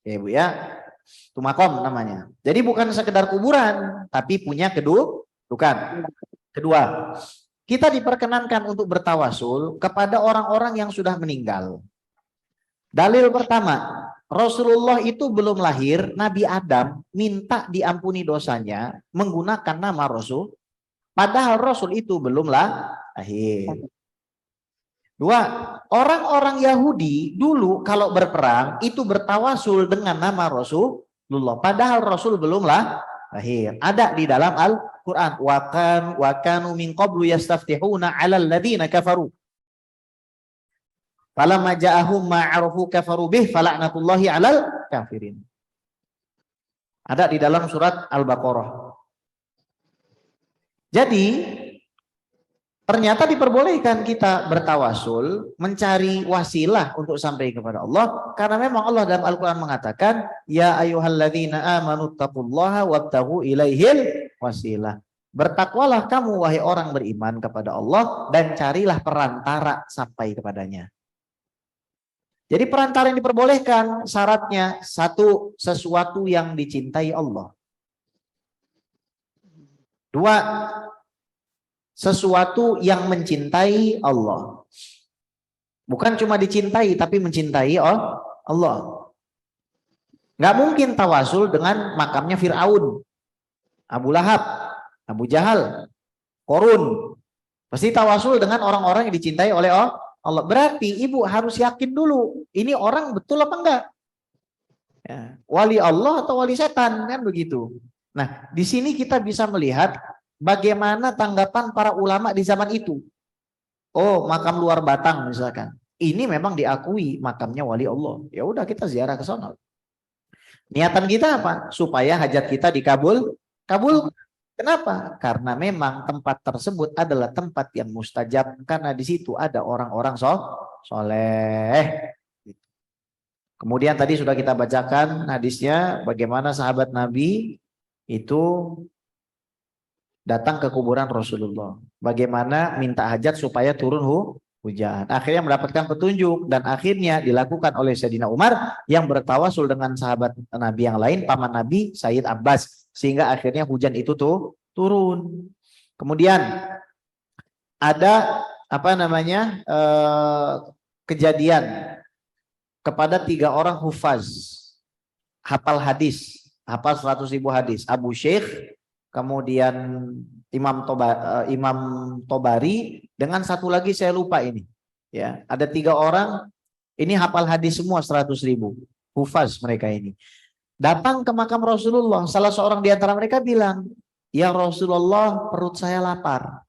Ya Bu ya. Itu makom namanya. Jadi bukan sekedar kuburan, tapi punya kedudukan. Kedua, kita diperkenankan untuk bertawasul kepada orang-orang yang sudah meninggal. Dalil pertama, Rasulullah itu belum lahir, Nabi Adam minta diampuni dosanya menggunakan nama Rasul, padahal Rasul itu belum lahir. Dua, orang-orang Yahudi dulu kalau berperang itu bertawasul dengan nama Rasulullah, padahal Rasul belum lahir. Ada di dalam Al-Quran, wa kanu min qablu yastaftihuna 'alal ladzina kafaru. Falamma ja'ahum ma 'arafu kafaru bih fala'natullahi 'alal kafirin. Ada di dalam surat Al-Baqarah. Jadi ternyata diperbolehkan kita bertawasul, mencari wasilah untuk sampai kepada Allah, karena memang Allah dalam Al-Quran mengatakan, ya ayyuhalladzina amanu taqullaha wabtaghu ilaihil wasilah. Bertakwalah kamu wahai orang beriman kepada Allah dan carilah perantara sampai kepadanya. Jadi perantara yang diperbolehkan syaratnya satu, sesuatu yang dicintai Allah. Dua, sesuatu yang mencintai Allah. Bukan cuma dicintai tapi mencintai Allah. Nggak mungkin tawasul dengan makamnya Fir'aun, Abu Lahab, Abu Jahal, Korun. Pasti tawasul dengan orang-orang yang dicintai oleh Allah. Berarti ibu harus yakin dulu, ini orang betul apa enggak? Ya, wali Allah atau wali setan, kan begitu. Nah, di sini kita bisa melihat bagaimana tanggapan para ulama di zaman itu. Oh, makam luar Batang misalkan. Ini memang diakui makamnya wali Allah. Ya udah kita ziarah ke sana. Niatan kita apa? Supaya hajat kita kabul. Kenapa? Karena memang tempat tersebut adalah tempat yang mustajab, karena di situ ada orang-orang soleh. Kemudian tadi sudah kita bacakan hadisnya bagaimana sahabat Nabi itu datang ke kuburan Rasulullah. Bagaimana minta hajat supaya turun hujan. Akhirnya mendapatkan petunjuk dan akhirnya dilakukan oleh Sayyidina Umar yang bertawasul dengan sahabat Nabi yang lain, paman Nabi Sayyid Abbas, sehingga akhirnya hujan itu turun. Kemudian ada kejadian kepada 3 orang hufaz, hafal hadis, hafal 100.000 hadis, Abu Syekh, kemudian Imam Tobari, dengan satu lagi saya lupa ini. Ya, ada 3 orang ini hafal hadis semua 100.000, hufaz mereka ini. Datang ke makam Rasulullah, salah seorang di antara mereka bilang, ya Rasulullah, perut saya lapar.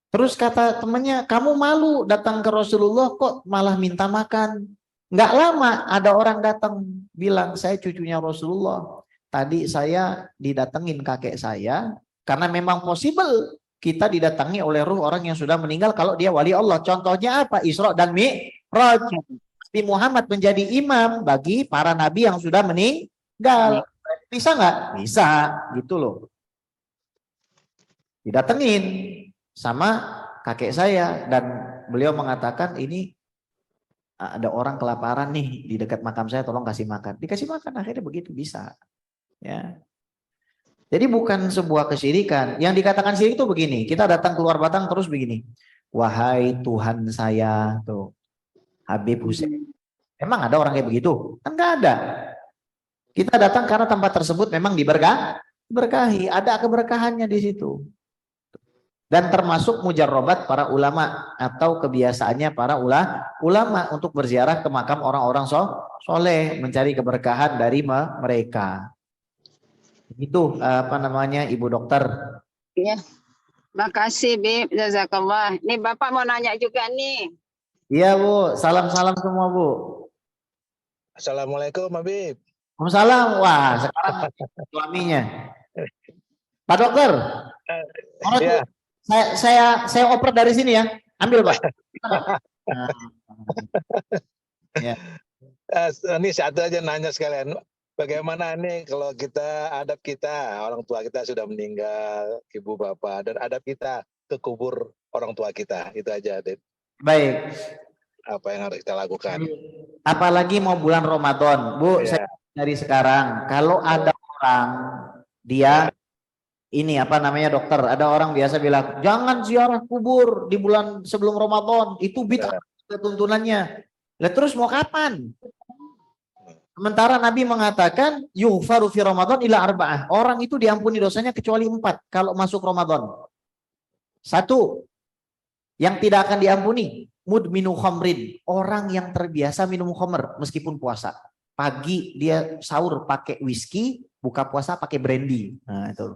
Terus kata temannya, kamu malu datang ke Rasulullah kok malah minta makan. Nggak lama ada orang datang bilang, saya cucunya Rasulullah. Tadi saya didatengin kakek saya, karena memang possible kita didatangi oleh ruh orang yang sudah meninggal kalau dia wali Allah. Contohnya apa? Isra dan Mi'raj. Nabi Muhammad menjadi imam bagi para nabi yang sudah meninggal. Bisa nggak? Bisa, gitu loh. Didatengin sama kakek saya dan beliau mengatakan ini ada orang kelaparan nih di dekat makam saya, tolong kasih makan. Dikasih makan, akhirnya begitu bisa. Ya. Jadi bukan sebuah kesyirikan. Yang dikatakan syirik itu begini, kita datang keluar Batang terus begini. Wahai Tuhan saya, tuh Habib Hussein. Emang ada orang kayak begitu? Kan nggak ada. Kita datang karena tempat tersebut memang diberkahi, ada keberkahannya di situ. Dan termasuk mujarrobat para ulama atau kebiasaannya para ulama untuk berziarah ke makam orang-orang soleh, mencari keberkahan dari mereka. Itu Ibu Dokter. Ya, makasih Bib, jazakallah. Nih Bapak mau nanya juga nih. Iya Bu, salam-salam semua Bu. Assalamualaikum Habib. Waalaikumsalam. Wah, sekarang suaminya. Pak Dokter. Ya. Saya oper dari sini ya. Ambil Pak. Ya. Ini satu aja nanya sekalian. Bagaimana nih kalau adab kita, orang tua kita sudah meninggal, ibu bapak, dan adab kita ke kubur orang tua kita. Itu aja, Dip. Baik. Apa yang harus kita lakukan? Apalagi mau bulan Ramadan, Bu. Ya. Saya dari sekarang, kalau ada orang dia ini apa namanya dokter, ada orang biasa bilang jangan ziarah kubur di bulan sebelum Ramadan, itu bid'ah tuntunannya. Lah terus mau kapan? Sementara Nabi mengatakan yughfaru fi Ramadan ila arba'ah. Orang itu diampuni dosanya kecuali 4 kalau masuk Ramadan. 1, yang tidak akan diampuni mudminu khamrin, orang yang terbiasa minum khamr meskipun puasa. Pagi dia sahur pakai whisky, buka puasa pakai brandy. Nah, itu.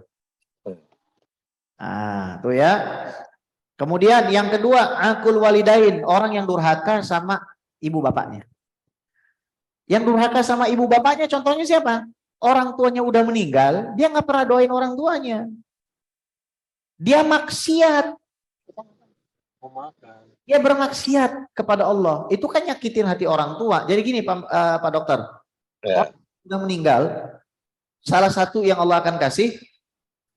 Nah, tuh ya. Kemudian yang kedua, akul walidain, orang yang durhaka sama ibu bapaknya. Yang durhaka sama ibu bapaknya contohnya siapa? Orang tuanya udah meninggal, dia nggak pernah doain orang tuanya. Dia maksiat. Dia bermaksiat kepada Allah. Itu kan nyakitin hati orang tua. Jadi gini Pak Dokter. Ya. Orang sudah meninggal, salah satu yang Allah akan kasih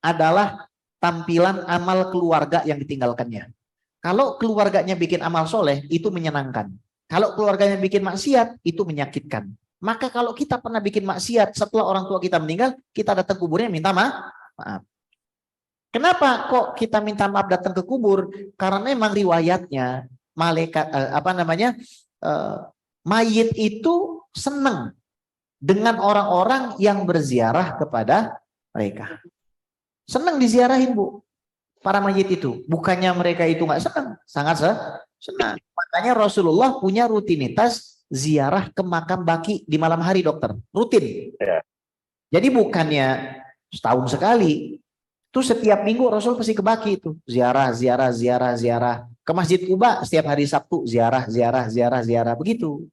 adalah tampilan amal keluarga yang ditinggalkannya. Kalau keluarganya bikin amal soleh, itu menyenangkan. Kalau keluarganya bikin maksiat, itu menyakitkan. Maka kalau kita pernah bikin maksiat setelah orang tua kita meninggal, kita datang kuburnya minta maaf. Kenapa kok kita minta maaf datang ke kubur? Karena memang riwayatnya malaikat mayit itu senang dengan orang-orang yang berziarah kepada mereka. Senang diziarahin, Bu. Para mayit itu. Bukannya mereka itu nggak senang. Sangat senang. Makanya Rasulullah punya rutinitas ziarah ke makam baki di malam hari, dokter. Rutin. Ya. Jadi bukannya setahun sekali. Itu setiap minggu Rasul pasti ke baki itu. Ziarah. Ke Masjid Kuba setiap hari Sabtu. Ziarah. Begitu.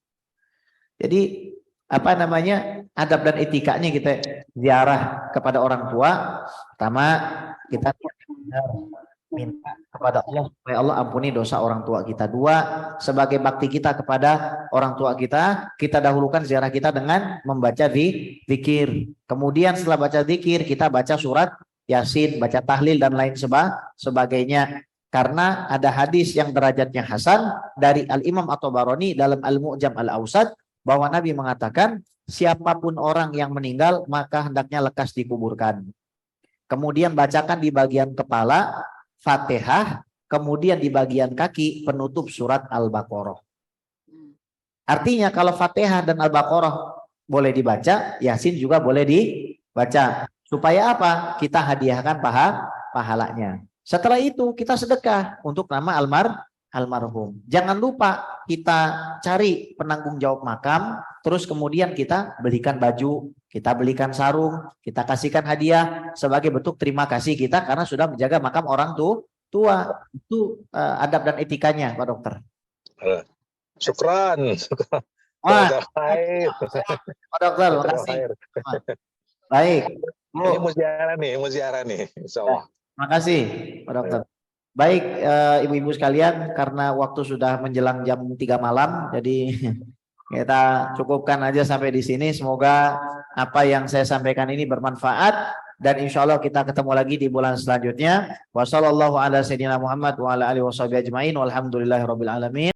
Jadi adab dan etikanya kita ziarah kepada orang tua. Pertama, kita minta kepada Allah supaya Allah ampuni dosa orang tua kita. 2, sebagai bakti kita kepada orang tua kita, kita dahulukan ziarah kita dengan membaca zikir. Kemudian setelah baca zikir, kita baca surat Yasin, baca tahlil dan lain sebagainya. Karena ada hadis yang derajatnya hasan dari Al-Imam At-Tabarani dalam Al-Mu'jam Al-Awsat, bahwa Nabi mengatakan siapapun orang yang meninggal maka hendaknya lekas dikuburkan. Kemudian bacakan di bagian kepala Fatihah, kemudian di bagian kaki penutup surat Al-Baqarah. Artinya kalau Fatihah dan Al-Baqarah boleh dibaca, Yasin juga boleh dibaca. Supaya apa? Kita hadiahkan pahalanya. Setelah itu kita sedekah untuk nama almarhum. Jangan lupa kita cari penanggung jawab makam, terus kemudian kita belikan baju, kita belikan sarung, kita kasihkan hadiah sebagai bentuk terima kasih kita karena sudah menjaga makam orang tua. Itu adab dan etikanya, Pak Dokter. Syukran. Pak Dokter, makasih. Baik. Ini muziarah nih, insyaallah. Makasih, Pak Dokter. Baik, ibu-ibu sekalian, karena waktu sudah menjelang jam 3 malam, jadi kita cukupkan aja sampai di sini. Semoga apa yang saya sampaikan ini bermanfaat dan insya Allah kita ketemu lagi di bulan selanjutnya. Wassalamualaikum warahmatullahi wabarakatuh.